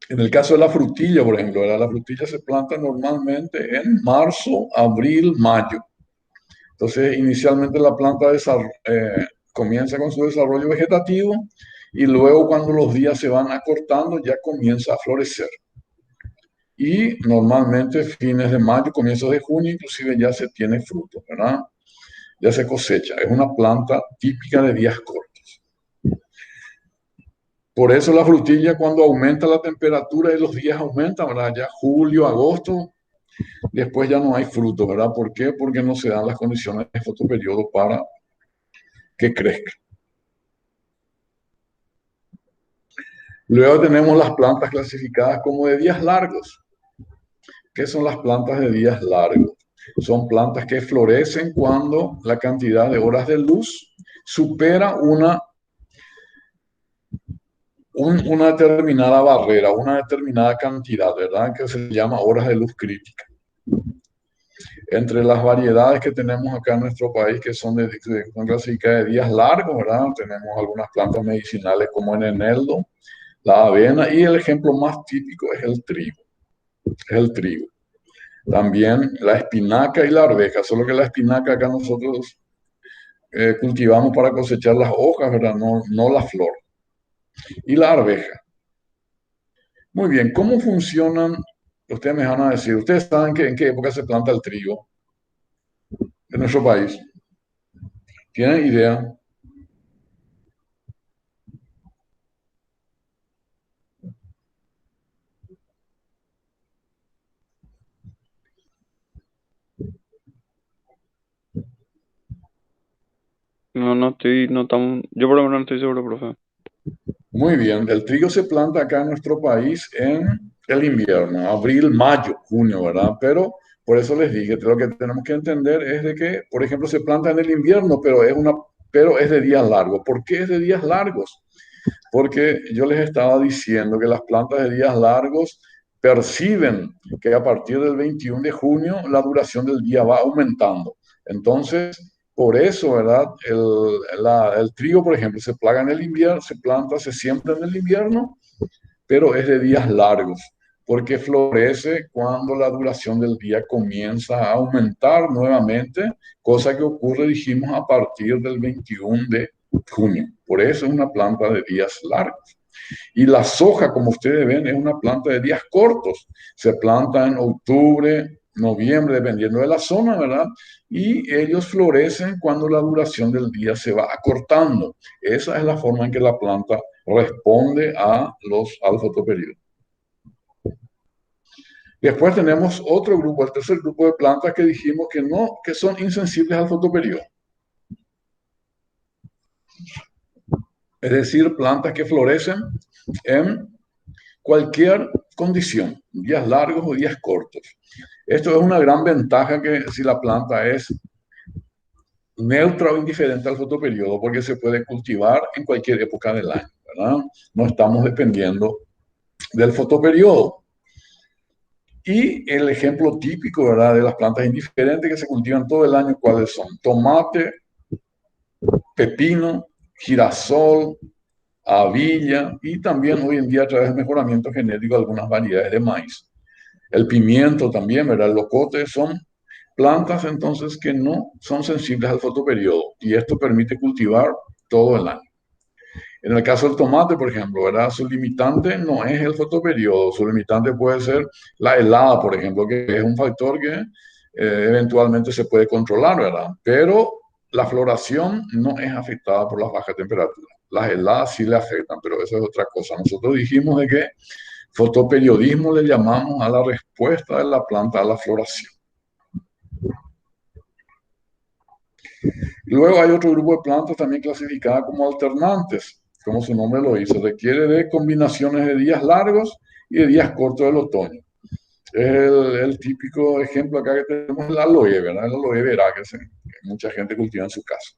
En el caso de la frutilla, por ejemplo, la frutilla se planta normalmente en marzo, abril, mayo. Entonces, inicialmente la planta comienza con su desarrollo vegetativo y luego cuando los días se van acortando ya comienza a florecer. Y normalmente fines de mayo, comienzos de junio, inclusive ya se tiene fruto, ¿verdad? Ya se cosecha. Es una planta típica de días cortos. Por eso la frutilla, cuando aumenta la temperatura y los días aumentan, ¿verdad? Ya julio, agosto, después ya no hay fruto, ¿verdad? ¿Por qué? Porque no se dan las condiciones de fotoperiodo para que crezca. Luego tenemos las plantas clasificadas como de días largos. ¿Qué son las plantas de días largos? Son plantas que florecen cuando la cantidad de horas de luz supera una determinada barrera, una determinada cantidad, ¿verdad? Que se llama horas de luz crítica. Entre las variedades que tenemos acá en nuestro país, que son son clasificadas de días largos, ¿verdad? Tenemos algunas plantas medicinales como el eneldo, la avena, y el ejemplo más típico es el trigo. Es el trigo. También la espinaca y la arveja, solo que la espinaca acá nosotros cultivamos para cosechar las hojas, ¿verdad? No la flor. Y la arveja. Muy bien, ¿cómo funcionan? Ustedes me van a decir, ¿ustedes saben en qué época se planta el trigo en nuestro país? ¿Tienen idea? Yo por lo menos no estoy seguro, profe. Muy bien, el trigo se planta acá en nuestro país en el invierno, abril, mayo, junio, ¿verdad? Pero por eso les dije, lo que tenemos que entender es de que, por ejemplo, se planta en el invierno, pero es de días largos. ¿Por qué es de días largos? Porque yo les estaba diciendo que las plantas de días largos perciben que a partir del 21 de junio la duración del día va aumentando. Entonces, por eso, ¿verdad? El trigo, por ejemplo, se plaga en el invierno, se planta, se siembra en el invierno, pero es de días largos, porque florece cuando la duración del día comienza a aumentar nuevamente, cosa que ocurre, dijimos, a partir del 21 de junio. Por eso es una planta de días largos. Y la soja, como ustedes ven, es una planta de días cortos. Se planta en octubre, noviembre, dependiendo de la zona, ¿verdad? Y ellos florecen cuando la duración del día se va acortando. Esa es la forma en que la planta responde al fotoperiodo. Después tenemos otro grupo, el tercer grupo de plantas que dijimos que no, que son insensibles al fotoperiodo. Es decir, plantas que florecen en cualquier condición, días largos o días cortos. Esto es una gran ventaja que si la planta es neutra o indiferente al fotoperiodo, porque se puede cultivar en cualquier época del año, ¿verdad? No estamos dependiendo del fotoperiodo. Y el ejemplo típico, ¿verdad?, de las plantas indiferentes que se cultivan todo el año, ¿cuáles son? Tomate, pepino, girasol, avilla y también hoy en día a través del mejoramiento genético algunas variedades de maíz. El pimiento también, ¿verdad? El locote son plantas entonces que no son sensibles al fotoperiodo y esto permite cultivar todo el año. En el caso del tomate, por ejemplo, ¿verdad? Su limitante no es el fotoperiodo, su limitante puede ser la helada, por ejemplo, que es un factor que eventualmente se puede controlar, ¿verdad? Pero la floración no es afectada por las bajas temperaturas. Las heladas sí le afectan, pero eso es otra cosa. Nosotros dijimos de que fotoperiodismo le llamamos a la respuesta de la planta a la floración. Luego hay otro grupo de plantas también clasificadas como alternantes, como su nombre lo dice, requiere de combinaciones de días largos y de días cortos del otoño. Es el típico ejemplo acá que tenemos el aloe, ¿verdad? El aloe vera que mucha gente cultiva en su casa.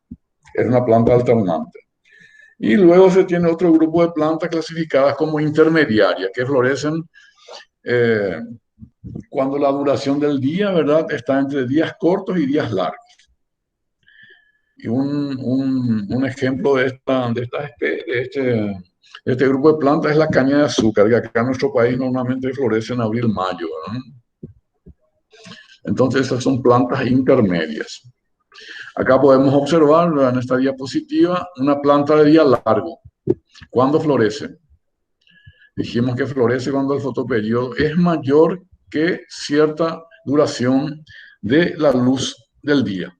Es una planta alternante. Y luego se tiene otro grupo de plantas clasificadas como intermediarias, que florecen eh, cuando la duración del día, ¿verdad?, está entre días cortos y días largos. Y un ejemplo de este grupo de plantas es la caña de azúcar, que acá en nuestro país normalmente florece en abril-mayo, ¿verdad? Entonces, estas son plantas intermedias. Acá podemos observar en esta diapositiva una planta de día largo. ¿Cuándo florece? Dijimos que florece cuando el fotoperiodo es mayor que cierta duración de la luz del día.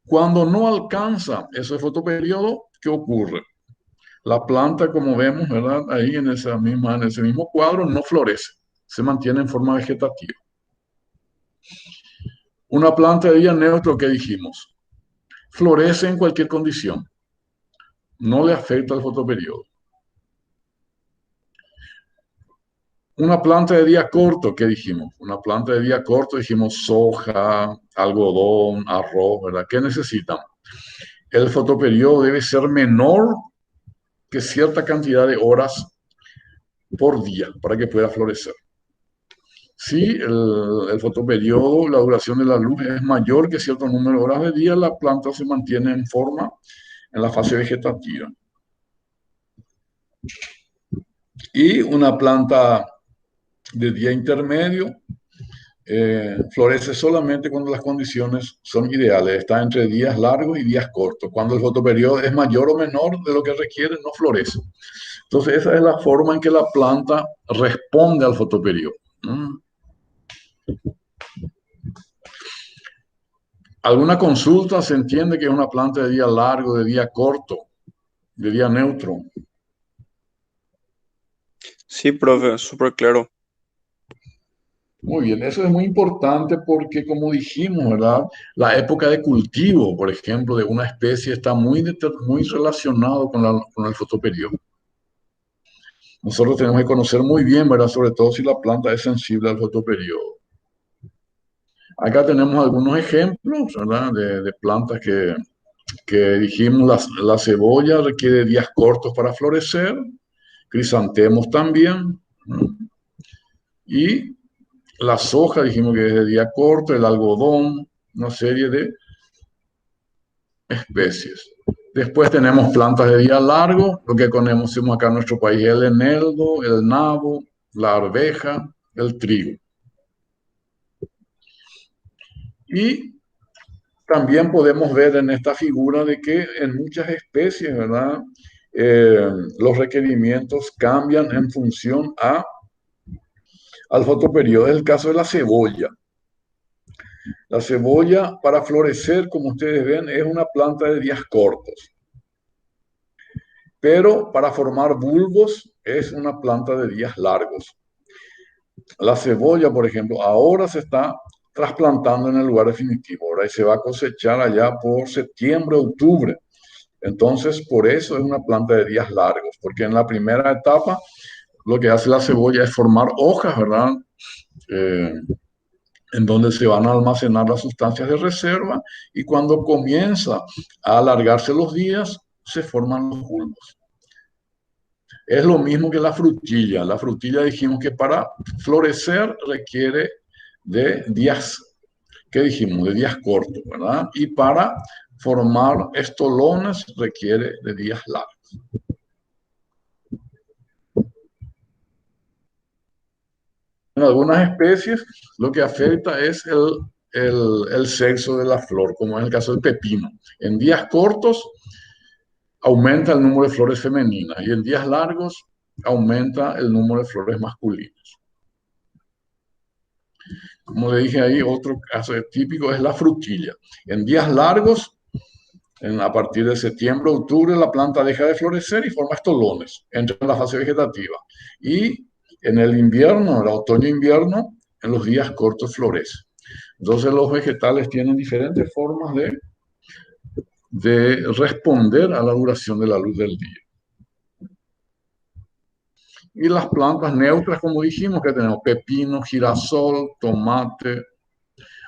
Cuando no alcanza ese fotoperiodo, ¿qué ocurre? La planta, como vemos, ¿verdad? Ahí en ese mismo cuadro no florece, se mantiene en forma vegetativa. Una planta de día neutro, ¿qué dijimos? Florece en cualquier condición, no le afecta al fotoperiodo. Una planta de día corto, ¿qué dijimos? Una planta de día corto, dijimos soja, algodón, arroz, ¿verdad? ¿Qué necesitan? El fotoperiodo debe ser menor que cierta cantidad de horas por día para que pueda florecer. Si el fotoperiodo, la duración de la luz es mayor que cierto número de horas de día, la planta se mantiene en forma en la fase vegetativa. Y una planta de día intermedio florece solamente cuando las condiciones son ideales, está entre días largos y días cortos. Cuando el fotoperiodo es mayor o menor de lo que requiere, no florece. Entonces, esa es la forma en que la planta responde al fotoperiodo. ¿Alguna consulta? ¿Se entiende que es una planta de día largo, de día corto, de día neutro? Sí, profe, súper claro. Muy bien, eso es muy importante porque, como dijimos, ¿verdad? La época de cultivo, por ejemplo, de una especie está muy relacionado con el fotoperiodo. Nosotros tenemos que conocer muy bien, ¿verdad? Sobre todo si la planta es sensible al fotoperiodo. Acá tenemos algunos ejemplos, ¿verdad? De plantas que dijimos, la cebolla requiere días cortos para florecer, crisantemos también, ¿no? Y la soja dijimos que es de día corto, el algodón, una serie de especies. Después tenemos plantas de día largo, lo que conocemos acá en nuestro país, el eneldo, el nabo, la arveja, el trigo. Y también podemos ver en esta figura de que en muchas especies, ¿verdad? Los requerimientos cambian en función al fotoperiodo. Es el caso de la cebolla. La cebolla, para florecer, como ustedes ven, es una planta de días cortos. Pero para formar bulbos es una planta de días largos. La cebolla, por ejemplo, ahora se está trasplantando en el lugar definitivo, ahora y se va a cosechar allá por septiembre, octubre. Entonces, por eso es una planta de días largos, porque en la primera etapa lo que hace la cebolla es formar hojas, ¿verdad? Eh, en donde se van a almacenar las sustancias de reserva y cuando comienza a alargarse los días, se forman los bulbos. Es lo mismo que la frutilla. La frutilla dijimos que para florecer requiere de días, ¿qué dijimos? De días cortos, ¿verdad? Y para formar estolones requiere de días largos. En algunas especies lo que afecta es el sexo de la flor, como es el caso del pepino. En días cortos aumenta el número de flores femeninas y en días largos aumenta el número de flores masculinas. Como le dije ahí, otro caso típico es la frutilla. En días largos, a partir de septiembre, octubre, la planta deja de florecer y forma estolones, entra en la fase vegetativa. Y en el invierno, el otoño-invierno, en los días cortos florece. Entonces los vegetales tienen diferentes formas de responder a la duración de la luz del día. Y las plantas neutras, como dijimos, que tenemos pepino, girasol, tomate,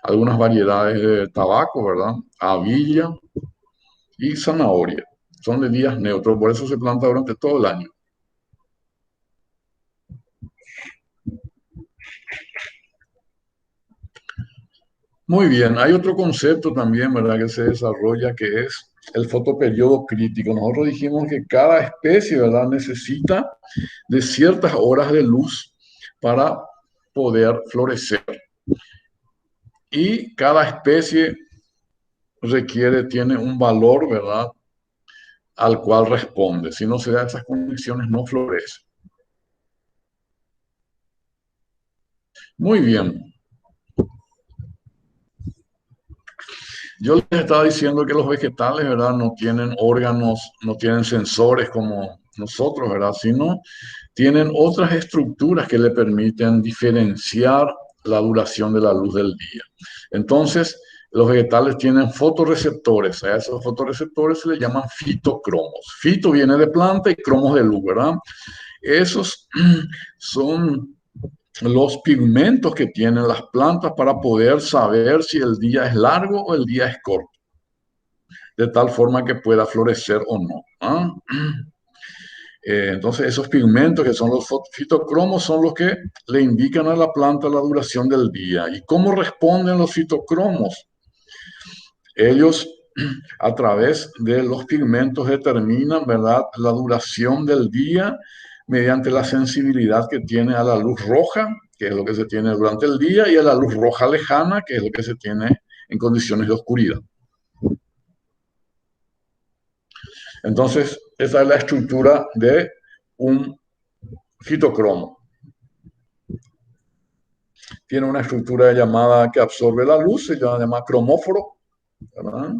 algunas variedades de tabaco, ¿verdad? Avilla y zanahoria. Son de días neutros, por eso se planta durante todo el año. Muy bien, hay otro concepto también, ¿verdad?, que se desarrolla, que es el fotoperiodo crítico. Nosotros dijimos que cada especie, ¿verdad?, necesita de ciertas horas de luz para poder florecer. Y cada especie tiene un valor, ¿verdad?, al cual responde. Si no se da esas condiciones, no florece. Muy bien. Yo les estaba diciendo que los vegetales, ¿verdad?, no tienen órganos, no tienen sensores como nosotros, ¿verdad? Sino tienen otras estructuras que le permiten diferenciar la duración de la luz del día. Entonces, los vegetales tienen fotorreceptores. A esos fotorreceptores se les llaman fitocromos. Fito viene de planta y cromos de luz, ¿verdad? Esos son los pigmentos que tienen las plantas para poder saber si el día es largo o el día es corto, de tal forma que pueda florecer o no. ¿Ah? Entonces, esos pigmentos que son los fitocromos son los que le indican a la planta la duración del día. ¿Y cómo responden los fitocromos? Ellos, a través de los pigmentos, determinan, ¿verdad?, la duración del día mediante la sensibilidad que tiene a la luz roja, que es lo que se tiene durante el día, y a la luz roja lejana, que es lo que se tiene en condiciones de oscuridad. Entonces, esa es la estructura de un fitocromo. Tiene una estructura llamada que absorbe la luz, se llama cromóforo, ¿verdad?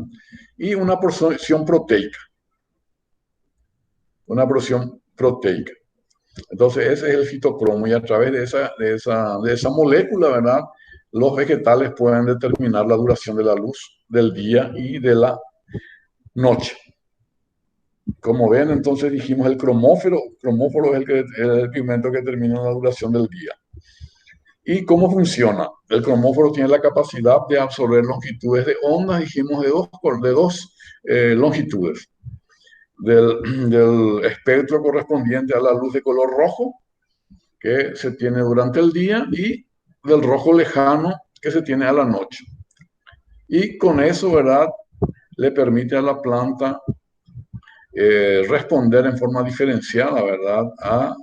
Y una porción proteica. Una porción proteica. Entonces, ese es el fitocromo y a través de esa molécula, ¿verdad?, los vegetales pueden determinar la duración de la luz del día y de la noche. Como ven, entonces dijimos el cromóforo es el pigmento que determina la duración del día. ¿Y cómo funciona? El cromóforo tiene la capacidad de absorber longitudes de ondas, dijimos de dos longitudes. Del espectro correspondiente a la luz de color rojo, que se tiene durante el día, y del rojo lejano, que se tiene a la noche. Y con eso, ¿verdad?, le permite a la planta responder en forma diferenciada, ¿verdad?, a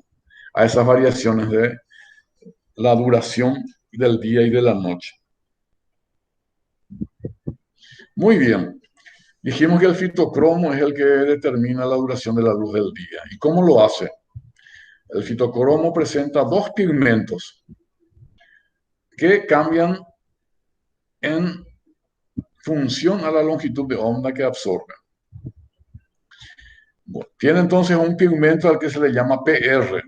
esas variaciones de la duración del día y de la noche. Muy bien. Dijimos que el fitocromo es el que determina la duración de la luz del día. ¿Y cómo lo hace? El fitocromo presenta dos pigmentos que cambian en función a la longitud de onda que absorben. Bueno, tiene entonces un pigmento al que se le llama PR,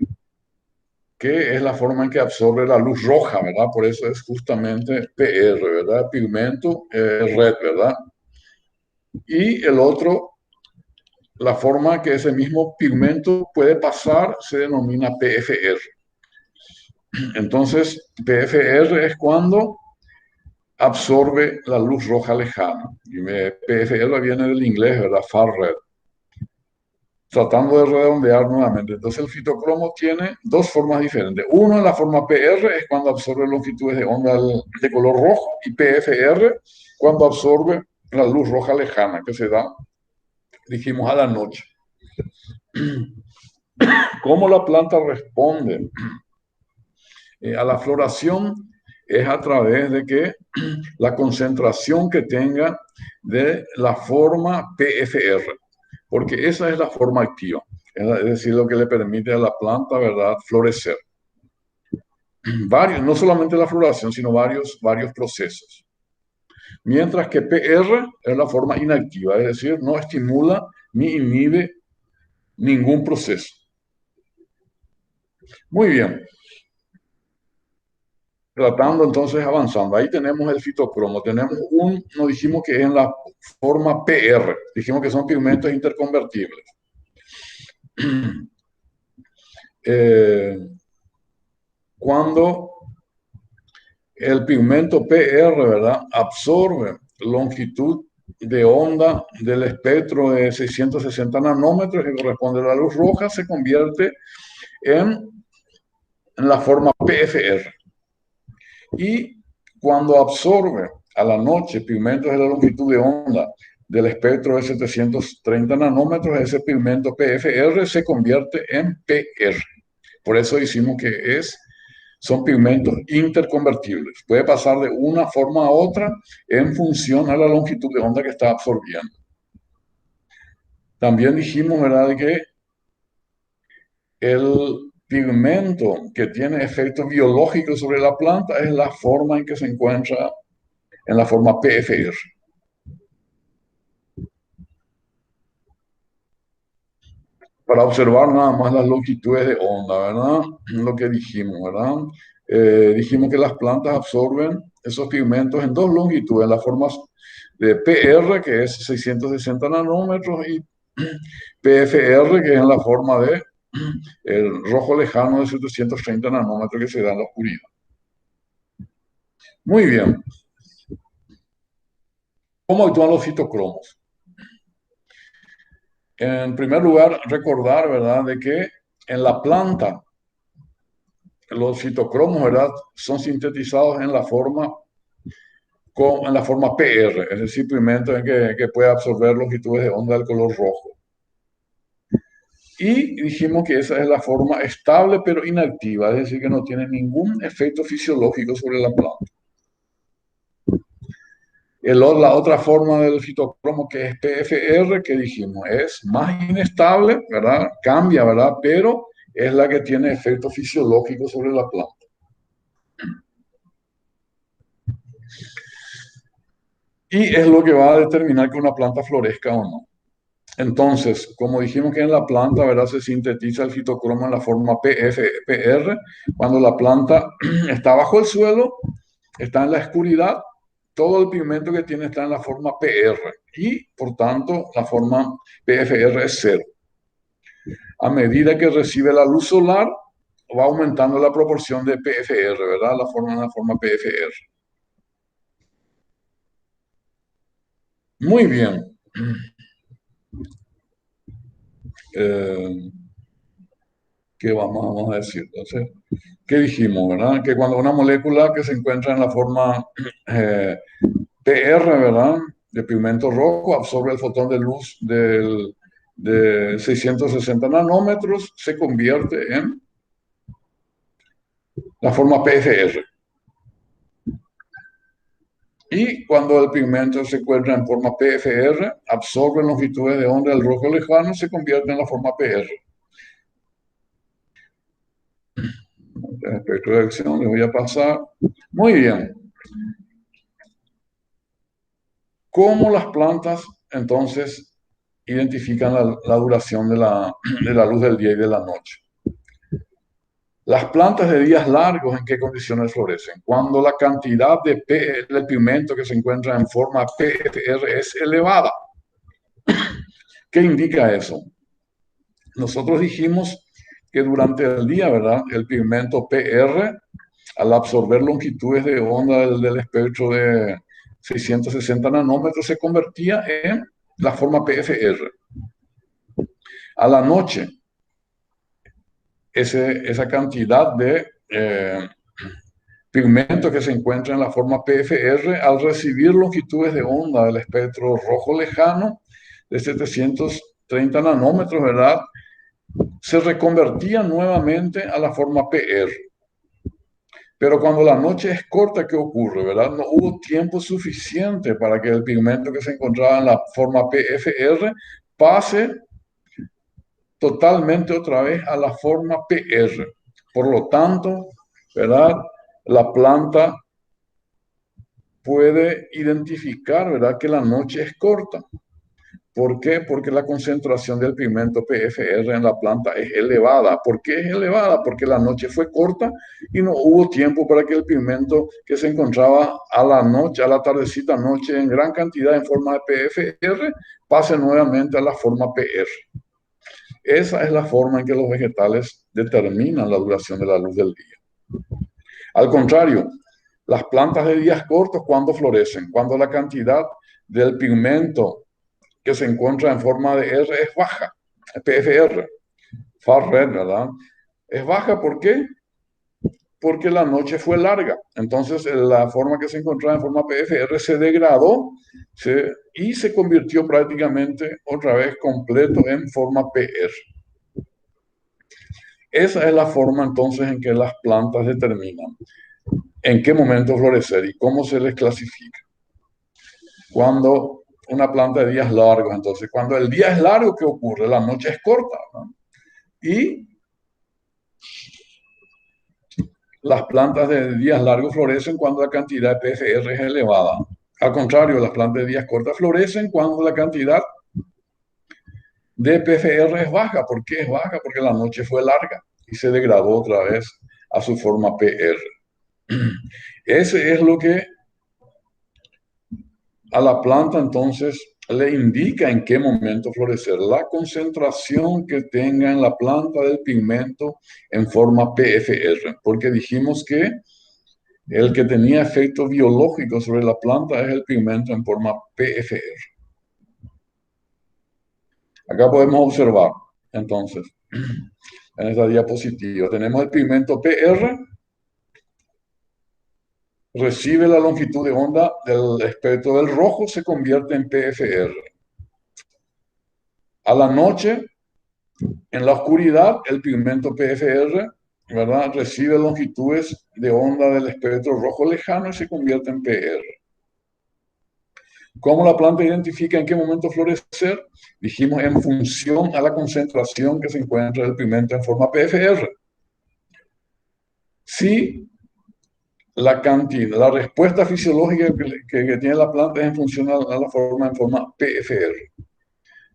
que es la forma en que absorbe la luz roja, ¿verdad? Por eso es justamente PR, ¿verdad? Pigmento red, ¿verdad? Y el otro, la forma que ese mismo pigmento puede pasar, se denomina PFR. Entonces, PFR es cuando absorbe la luz roja lejana. Y PFR viene del inglés, ¿verdad? Far red. Tratando de redondear nuevamente. Entonces, el fitocromo tiene dos formas diferentes. Uno, la forma PR, es cuando absorbe longitudes de onda de color rojo, y PFR, cuando absorbe la luz roja lejana, que se da, dijimos, a la noche. ¿Cómo la planta responde a la floración? Es a través de que la concentración que tenga de la forma PFR, porque esa es la forma activa, es decir, lo que le permite a la planta, ¿verdad?, florecer. No solamente la floración, sino varios procesos. Mientras que PR es la forma inactiva, es decir, no estimula ni inhibe ningún proceso. Muy bien. Tratando entonces, avanzando. Ahí tenemos el fitocromo. Nos dijimos que es en la forma PR. Dijimos que son pigmentos interconvertibles. Cuando el pigmento PR, ¿verdad?, absorbe longitud de onda del espectro de 660 nanómetros que corresponde a la luz roja, se convierte en la forma PFR. Y cuando absorbe a la noche pigmentos de la longitud de onda del espectro de 730 nanómetros, ese pigmento PFR se convierte en PR. Por eso decimos que son pigmentos interconvertibles. Puede pasar de una forma a otra en función a la longitud de onda que está absorbiendo. También dijimos, ¿verdad?, que el pigmento que tiene efectos biológicos sobre la planta es la forma en que se encuentra en la forma PFR. para observar nada más las longitudes de onda, ¿verdad? Lo que dijimos, ¿verdad? Dijimos que las plantas absorben esos pigmentos en dos longitudes, las formas de PR, que es 660 nanómetros, y PFR, que es en la forma de el rojo lejano de 730 nanómetros que se da en la oscuridad. Muy bien. ¿Cómo actúan los fitocromos? En primer lugar, recordar, ¿verdad?, de que en la planta los fitocromos, ¿verdad?, son sintetizados en la forma PR, es decir, pigmento que puede absorber longitudes de onda del color rojo. Y dijimos que esa es la forma estable pero inactiva, es decir, que no tiene ningún efecto fisiológico sobre la planta. La otra forma del fitocromo, que es PFR, que dijimos, es más inestable, ¿verdad? Cambia, ¿verdad? Pero es la que tiene efecto fisiológico sobre la planta. Y es lo que va a determinar que una planta florezca o no. Entonces, como dijimos que en la planta, ¿verdad?, se sintetiza el fitocromo en la forma PR, cuando la planta está bajo el suelo, está en la oscuridad, todo el pigmento que tiene está en la forma PR y, por tanto, la forma PFR es cero. A medida que recibe la luz solar, va aumentando la proporción de PFR, ¿verdad? La forma PFR. Muy bien. ¿Qué vamos a decir? Entonces, ¿qué dijimos, verdad? Que cuando una molécula que se encuentra en la forma PR, ¿verdad?, de pigmento rojo, absorbe el fotón de luz de 660 nanómetros, se convierte en la forma PFR. Y cuando el pigmento se encuentra en forma PFR, absorbe longitudes de onda del rojo lejano, se convierte en la forma PR. El espectro de acción, les voy a pasar. Muy bien. ¿Cómo las plantas entonces identifican la duración de la luz del día y de la noche? Las plantas de días largos, ¿en qué condiciones florecen? Cuando la cantidad del pigmento que se encuentra en forma PFR es elevada. ¿Qué indica eso? Nosotros dijimos que durante el día, ¿verdad?, el pigmento PR, al absorber longitudes de onda del espectro de 660 nanómetros, se convertía en la forma PFR. A la noche, esa cantidad de pigmento que se encuentra en la forma PFR, al recibir longitudes de onda del espectro rojo lejano de 730 nanómetros, ¿verdad?, se reconvertía nuevamente a la forma PR. Pero cuando la noche es corta, ¿qué ocurre, verdad? No hubo tiempo suficiente para que el pigmento que se encontraba en la forma PFR pase totalmente otra vez a la forma PR. Por lo tanto, ¿verdad?, la planta puede identificar, ¿verdad?, que la noche es corta. ¿Por qué? Porque la concentración del pigmento PFR en la planta es elevada. ¿Por qué es elevada? Porque la noche fue corta y no hubo tiempo para que el pigmento que se encontraba a la noche, a la tardecita noche, en gran cantidad en forma de PFR, pase nuevamente a la forma PR. Esa es la forma en que los vegetales determinan la duración de la luz del día. Al contrario, las plantas de días cortos, ¿cuándo florecen? Cuando la cantidad del pigmento que se encuentra en forma de R es baja, PFR, far red, ¿verdad? Es baja, ¿por qué? Porque la noche fue larga. Entonces, la forma que se encontraba en forma PFR se degradó y se convirtió prácticamente otra vez completo en forma PR. Esa es la forma entonces en que las plantas determinan en qué momento florecer y cómo se les clasifica. Cuando una planta de días largos, entonces, cuando el día es largo, ¿qué ocurre? La noche es corta, ¿no? Y las plantas de días largos florecen cuando la cantidad de PFR es elevada. Al contrario, las plantas de días cortas florecen cuando la cantidad de PFR es baja. ¿Por qué es baja? Porque la noche fue larga y se degradó otra vez a su forma PR. Ese es lo que a la planta entonces le indica en qué momento florecer, la concentración que tenga en la planta del pigmento en forma PFR, porque dijimos que el que tenía efecto biológico sobre la planta es el pigmento en forma PFR. Acá podemos observar, entonces, en esta diapositiva, tenemos el pigmento PR, recibe la longitud de onda del espectro del rojo, se convierte en PFR. A la noche, en la oscuridad, el pigmento PFR, ¿verdad?, recibe longitudes de onda del espectro rojo lejano y se convierte en PR. ¿Cómo la planta identifica en qué momento florecer? Dijimos en función a la concentración que se encuentra del pigmento en forma PFR. Si la cantidad, la respuesta fisiológica que tiene la planta es en función a la forma en forma PFR.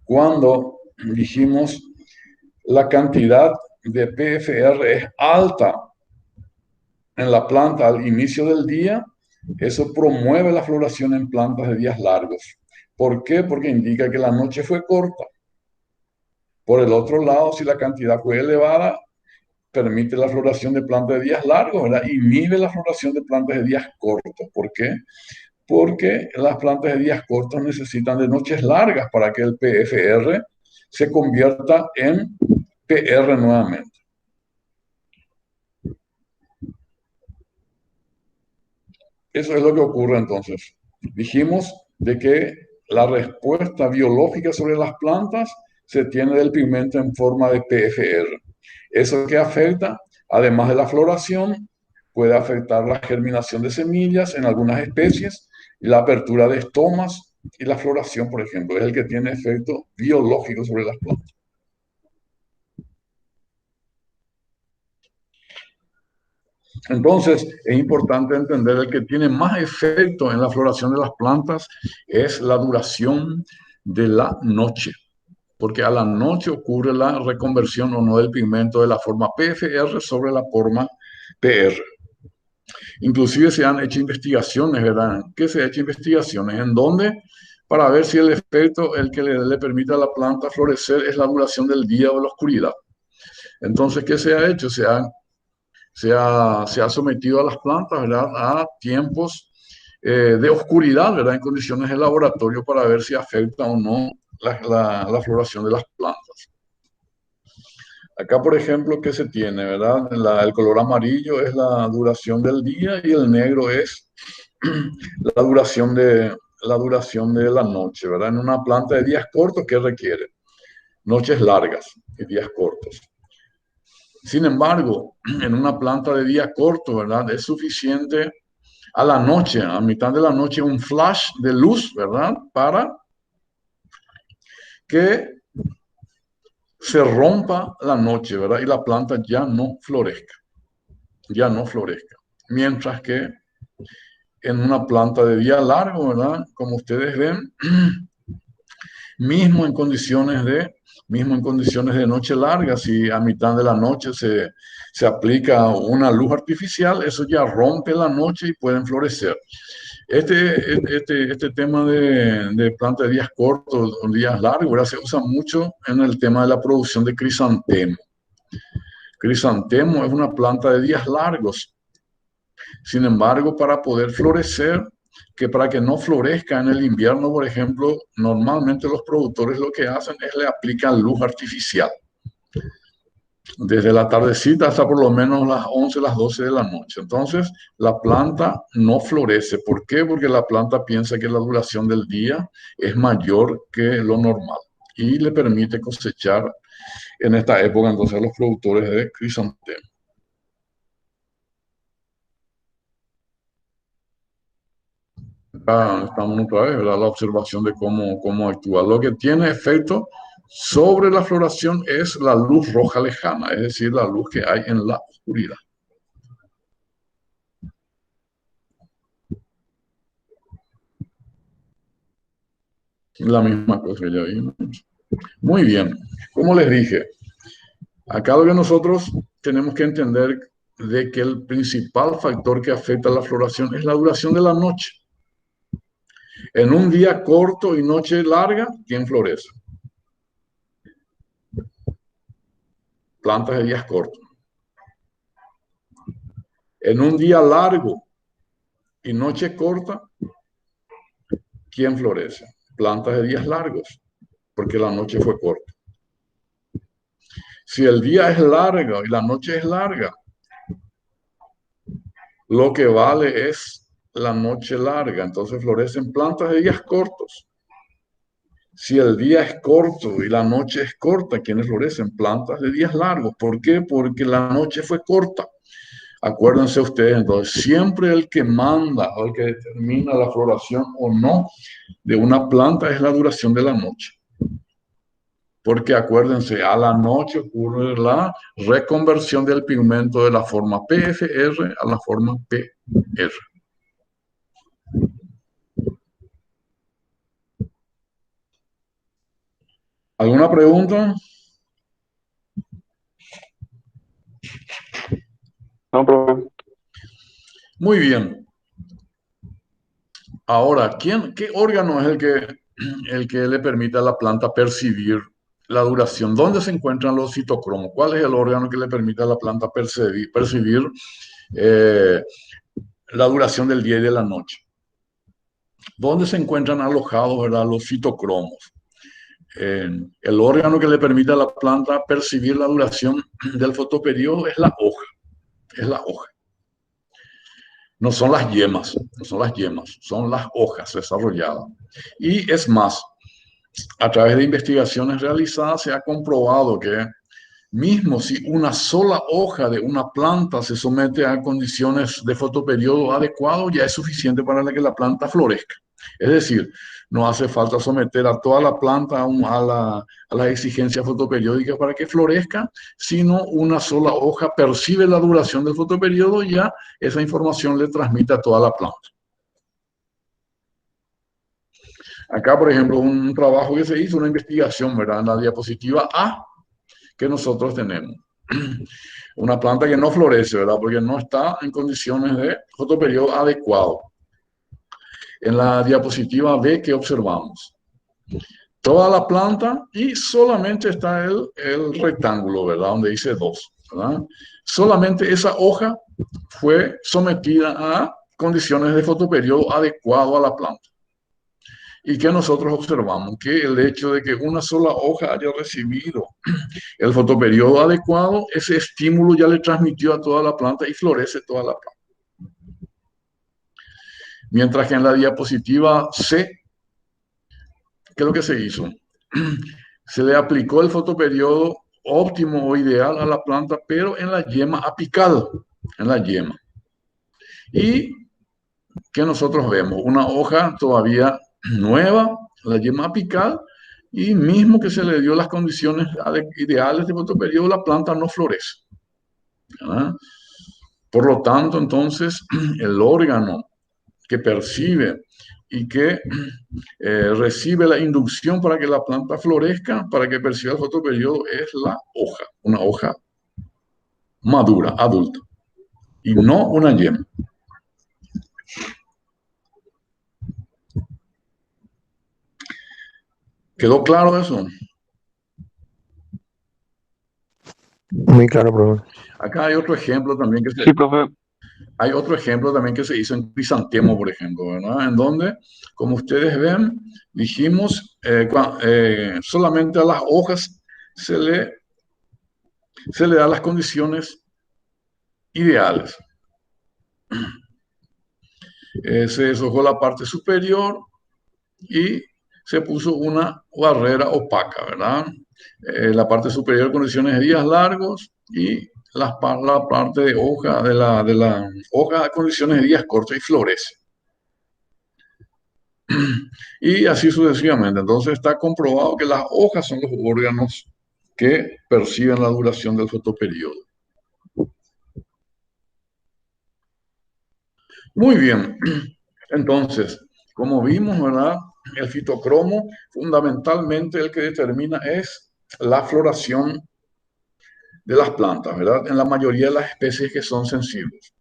Cuando dijimos la cantidad de PFR es alta en la planta al inicio del día, eso promueve la floración en plantas de días largos. ¿Por qué? Porque indica que la noche fue corta. Por el otro lado, si la cantidad fue elevada, permite la floración de plantas de días largos, ¿verdad? Inhibe la floración de plantas de días cortos. ¿Por qué? Porque las plantas de días cortos necesitan de noches largas para que el PFR se convierta en PR nuevamente. Eso es lo que ocurre entonces. Dijimos de que la respuesta biológica sobre las plantas se tiene del pigmento en forma de PFR. Eso que afecta, además de la floración, puede afectar la germinación de semillas en algunas especies y la apertura de estomas y la floración, por ejemplo, es el que tiene efecto biológico sobre las plantas. Entonces, es importante entender el que tiene más efecto en la floración de las plantas es la duración de la noche, porque a la noche ocurre la reconversión o no del pigmento de la forma PFR sobre la forma PR. Inclusive se han hecho investigaciones, ¿verdad? ¿Qué se ha hecho investigaciones? ¿En dónde? Para ver si el efecto, el que le permite a la planta florecer es la duración del día o la oscuridad. Entonces, ¿qué se ha hecho? Se ha sometido a las plantas, ¿verdad?, a tiempos de oscuridad, ¿verdad?, en condiciones de laboratorio para ver si afecta o no la floración de las plantas. Acá, por ejemplo, ¿qué se tiene, verdad? El color amarillo es la duración del día y el negro es la duración de la noche, ¿verdad? En una planta de días cortos, ¿qué requiere? Noches largas y días cortos. Sin embargo, en una planta de día corto, ¿verdad?, es suficiente a la noche, a mitad de la noche, un flash de luz, ¿verdad?, para que se rompa la noche, ¿verdad?, y la planta ya no florezca, ya no florezca. Mientras que en una planta de día largo, ¿verdad?, como ustedes ven, mismo en condiciones de noche larga, si a mitad de la noche se aplica una luz artificial, eso ya rompe la noche y pueden florecer. Este tema de plantas de días cortos o días largos, ¿verdad?, se usa mucho en el tema de la producción de crisantemo. Crisantemo es una planta de días largos. Sin embargo, para poder florecer, que para que no florezca en el invierno, por ejemplo, normalmente los productores lo que hacen es le aplican luz artificial. Desde la tardecita hasta por lo menos las 11, las 12 de la noche. Entonces, la planta no florece. ¿Por qué? Porque la planta piensa que la duración del día es mayor que lo normal y le permite cosechar en esta época entonces a los productores de crisantemo. Estamos otra vez, ¿verdad?, la observación de cómo actúa. Lo que tiene efecto sobre la floración es la luz roja lejana, es decir, la luz que hay en la oscuridad. La misma cosa que ya vimos. Muy bien. Como les dije, acá lo que nosotros tenemos que entender de que el principal factor que afecta a la floración es la duración de la noche. En un día corto y noche larga, ¿quién florece? Plantas de días cortos. En un día largo y noche corta, ¿quién florece? Plantas de días largos, porque la noche fue corta. Si el día es largo y la noche es larga, lo que vale es la noche larga, entonces florecen plantas de días cortos. Si el día es corto y la noche es corta, ¿quiénes florecen? Plantas de días largos. ¿Por qué? Porque la noche fue corta. Acuérdense ustedes, entonces, siempre el que manda o el que determina la floración o no de una planta es la duración de la noche. Porque acuérdense, a la noche ocurre la reconversión del pigmento de la forma PFR a la forma PR. ¿Alguna pregunta? No, profe. Muy bien. Ahora, ¿qué órgano es el que le permite a la planta percibir la duración? ¿Dónde se encuentran los citocromos? ¿Cuál es el órgano que le permite a la planta percibir eh, la duración del día y de la noche? ¿Dónde se encuentran alojados, verdad, los citocromos? El órgano que le permite a la planta percibir la duración del fotoperiodo es la hoja. Es la hoja. No son las yemas, no son las yemas, son las hojas desarrolladas. Y es más, a través de investigaciones realizadas se ha comprobado que mismo si una sola hoja de una planta se somete a condiciones de fotoperiodo adecuado, ya es suficiente para que la planta florezca. Es decir, no hace falta someter a toda la planta a la exigencia fotoperiódica para que florezca, sino una sola hoja percibe la duración del fotoperiodo y ya esa información le transmite a toda la planta. Acá, por ejemplo, un trabajo que se hizo, una investigación, ¿verdad? En la diapositiva A que nosotros tenemos. Una planta que no florece, ¿verdad? Porque no está en condiciones de fotoperiodo adecuado. En la diapositiva B que observamos, toda la planta y solamente está el rectángulo, ¿verdad? Donde dice 2, ¿verdad? Solamente esa hoja fue sometida a condiciones de fotoperiodo adecuado a la planta. Y que nosotros observamos que el hecho de que una sola hoja haya recibido el fotoperiodo adecuado, ese estímulo ya le transmitió a toda la planta y florece toda la planta. Mientras que en la diapositiva C, ¿qué es lo que se hizo? Se le aplicó el fotoperiodo óptimo o ideal a la planta, pero en la yema apical, en la yema. Y que nosotros vemos una hoja todavía nueva, la yema apical, y mismo que se le dio las condiciones ideales de fotoperiodo, la planta no florece. ¿Verdad? Por lo tanto, entonces, el órgano que percibe y que recibe la inducción para que la planta florezca, para que perciba el fotoperiodo, es la hoja, una hoja madura, adulta, y no una yema. ¿Quedó claro eso? Muy claro, profe. Acá hay otro ejemplo también Sí, profe. hay otro ejemplo también que se hizo en crisantemo, por ejemplo, ¿verdad? En donde, como ustedes ven, dijimos, solamente a las hojas se le da las condiciones ideales. Se deshojó la parte superior y se puso una barrera opaca, ¿verdad? La parte superior condiciones de días largos y la parte de hoja de la hoja condiciones de días cortos y florece. Y así sucesivamente. Entonces está comprobado que las hojas son los órganos que perciben la duración del fotoperiodo. Muy bien. Entonces, como vimos, ¿verdad? el fitocromo, fundamentalmente el que determina es la floración de las plantas, ¿verdad? En la mayoría de las especies que son sensibles.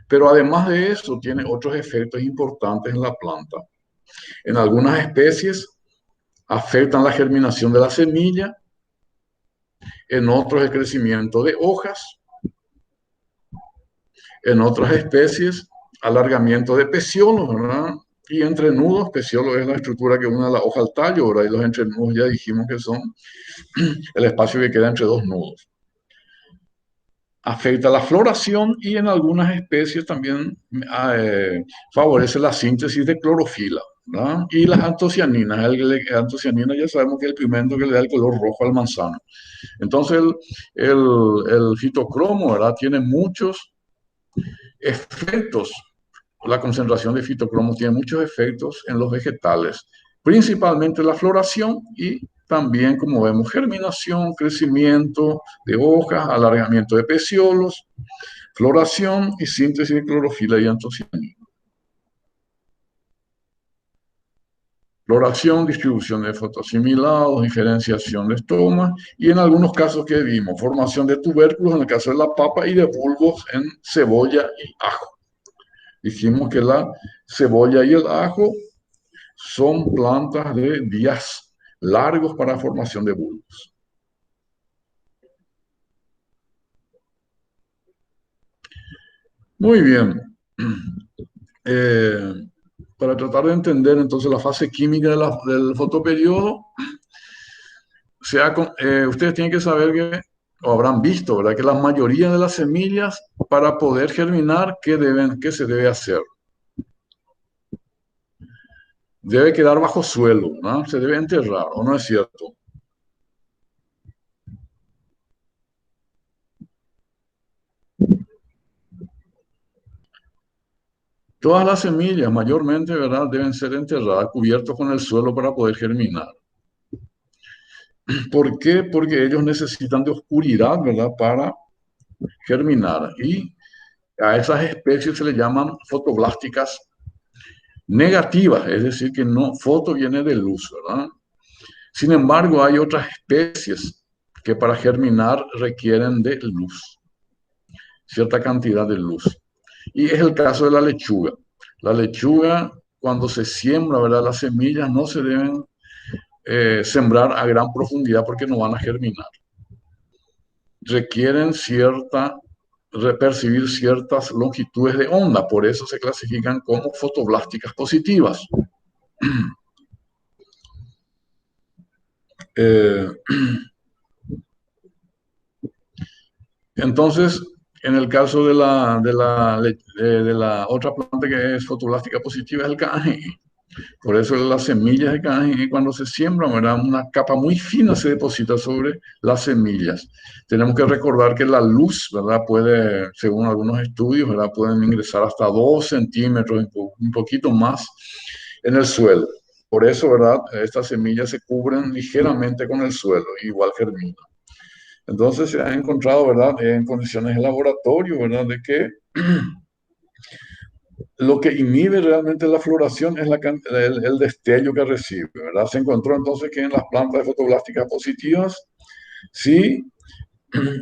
Pero además de eso, tiene otros efectos importantes en la planta. En algunas especies afectan la germinación de la semilla, en otros el crecimiento de hojas, en otras especies alargamiento de peciolos, ¿verdad? Y entrenudos, peciolo es la estructura que une la hoja al tallo, ¿verdad? Y los entrenudos ya dijimos que son el espacio que queda entre dos nudos. Afecta la floración y en algunas especies también favorece la síntesis de clorofila, ¿verdad? Y las antocianinas. Antocianina ya sabemos que es el pigmento que le da el color rojo al manzano. Entonces el fitocromo, ¿verdad? Tiene muchos efectos. La concentración de fitocromo tiene muchos efectos en los vegetales, principalmente la floración y también, como vemos, germinación, crecimiento de hojas, alargamiento de peciolos, floración y síntesis de clorofila y antocianina. Floración, distribución de fotoasimilados, diferenciación de estomas y en algunos casos que vimos, formación de tubérculos en el caso de la papa y de bulbos en cebolla y ajo. Dijimos que la cebolla y el ajo son plantas de días largos para formación de bulbos. Muy bien. Para tratar de entender entonces la fase química del fotoperiodo, ustedes tienen que saber que, o habrán visto, ¿verdad? Que la mayoría de las semillas, para poder germinar, ¿qué se debe hacer? Debe quedar bajo suelo, ¿no? Se debe enterrar, ¿o no es cierto? Todas las semillas, mayormente, ¿verdad?, deben ser enterradas, cubiertos con el suelo para poder germinar. ¿Por qué? Porque ellos necesitan de oscuridad, ¿verdad?, para germinar. Y a esas especies se le llaman fotoblásticas negativas, es decir, que no, foto viene de luz, ¿verdad? Sin embargo, hay otras especies que para germinar requieren de luz, cierta cantidad de luz. Y es el caso de la lechuga. La lechuga, cuando se siembra, ¿verdad?, las semillas no se deben sembrar a gran profundidad porque no van a germinar. Requieren percibir ciertas longitudes de onda, por eso se clasifican como fotoblásticas positivas. Entonces, en el caso de la otra planta que es fotoblástica positiva es el canji. Por eso las semillas de canji, cuando se siembran, ¿verdad?, una capa muy fina se deposita sobre las semillas. Tenemos que recordar que la luz, ¿verdad?, puede, según algunos estudios, ¿verdad?, pueden ingresar hasta 2 centímetros, un poquito más en el suelo. Por eso, ¿verdad?, estas semillas se cubren ligeramente con el suelo, igual germinan. Entonces se ha encontrado, ¿verdad?, en condiciones de laboratorio, ¿verdad?, de que lo que inhibe realmente la floración es el destello que recibe, ¿verdad? Se encontró entonces que en las plantas de fotoblásticas positivas sí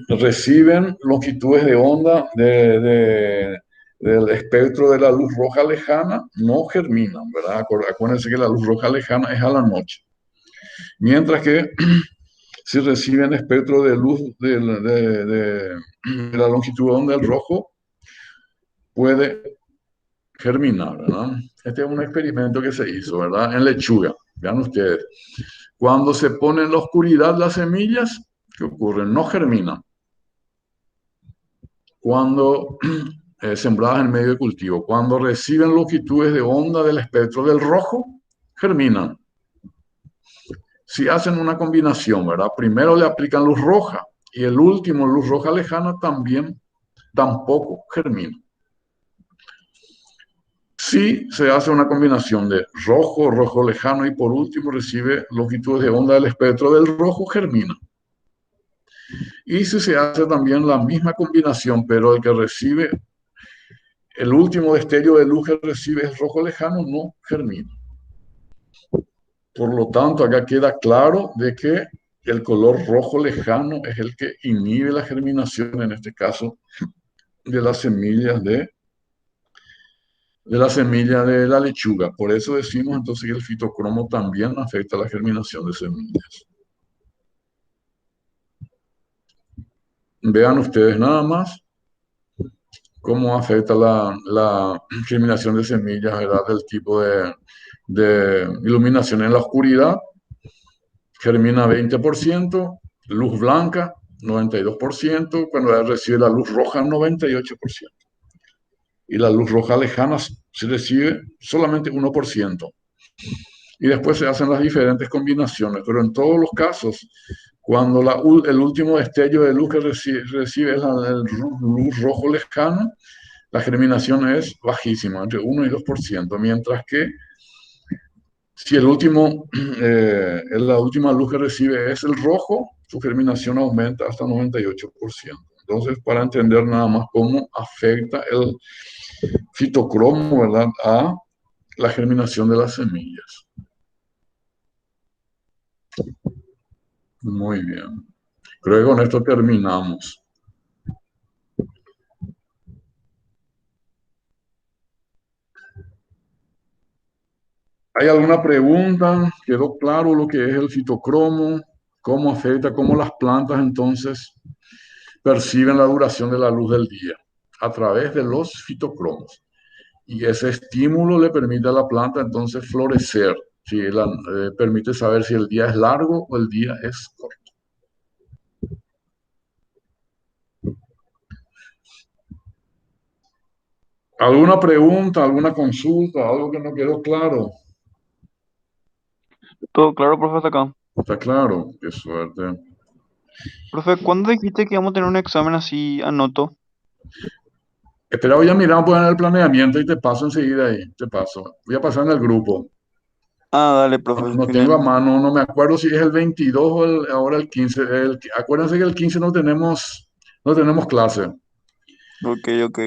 reciben longitudes de onda del espectro de la luz roja lejana, no germinan, ¿verdad? Acuérdense que la luz roja lejana es a la noche. Mientras que si reciben espectro de luz de la longitud de onda del rojo, puede germinar, ¿verdad? Este es un experimento que se hizo, ¿verdad? En lechuga. Vean ustedes. Cuando se pone en la oscuridad las semillas, ¿qué ocurre? No germinan. Cuando sembradas en medio de cultivo, cuando reciben longitudes de onda del espectro del rojo, germinan. Si hacen una combinación, ¿verdad? Primero le aplican luz roja y el último, luz roja lejana, tampoco germina. Si se hace una combinación de rojo, rojo lejano y por último recibe longitudes de onda del espectro del rojo, germina. Y si se hace también la misma combinación, pero el que recibe, el último destello de luz que recibe es rojo lejano, no germina. Por lo tanto, acá queda claro de que el color rojo lejano es el que inhibe la germinación, en este caso, de las semillas de la semilla de la lechuga. Por eso decimos entonces que el fitocromo también afecta la germinación de semillas. Vean ustedes nada más cómo afecta la germinación de semillas, ¿verdad? Del tipo de iluminación en la oscuridad. Germina 20%, luz blanca 92%, cuando recibe la luz roja 98%. Y la luz roja lejana se recibe solamente 1%. Y después se hacen las diferentes combinaciones, pero en todos los casos, cuando el último destello de luz que recibe es el luz rojo lejano, la germinación es bajísima, entre 1 y 2%, mientras que si la última luz que recibe es el rojo, su germinación aumenta hasta 98%. Entonces, para entender nada más cómo afecta el fitocromo, ¿verdad?, a la germinación de las semillas. Muy bien. Creo que con esto terminamos. ¿Hay alguna pregunta? ¿Quedó claro lo que es el fitocromo? ¿Cómo afecta? ¿Cómo las plantas entonces perciben la duración de la luz del día? A través de los fitocromos. Y ese estímulo le permite a la planta entonces florecer. ¿Sí? Permite saber si el día es largo o el día es corto. ¿Alguna pregunta, alguna consulta, algo que no quedó claro? Todo claro, profe, hasta acá. Está claro, qué suerte. Profe, ¿cuándo dijiste que íbamos a tener un examen así anoto? Espera, voy a mirar pues, en el planeamiento y te paso enseguida ahí, te paso. Voy a pasar en el grupo. Ah, dale, No, profe, no tengo a genial. mano, no me acuerdo si es el 22 o ahora el 15. Acuérdense que el 15 no tenemos clase. Ok, ok.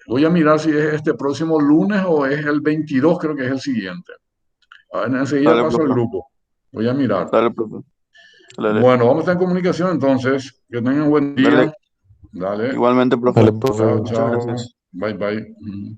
Voy a mirar si es este próximo lunes o es el 22, creo que es el siguiente. Enseguida Dale, paso al profe. grupo. Voy a mirar. Dale, profe. Dale, Bueno, vamos a estar en comunicación entonces. Que tengan un buen dale. día. Dale. Igualmente, Dale, profe. profe. Chao, Muchas chao. gracias. Bye, bye.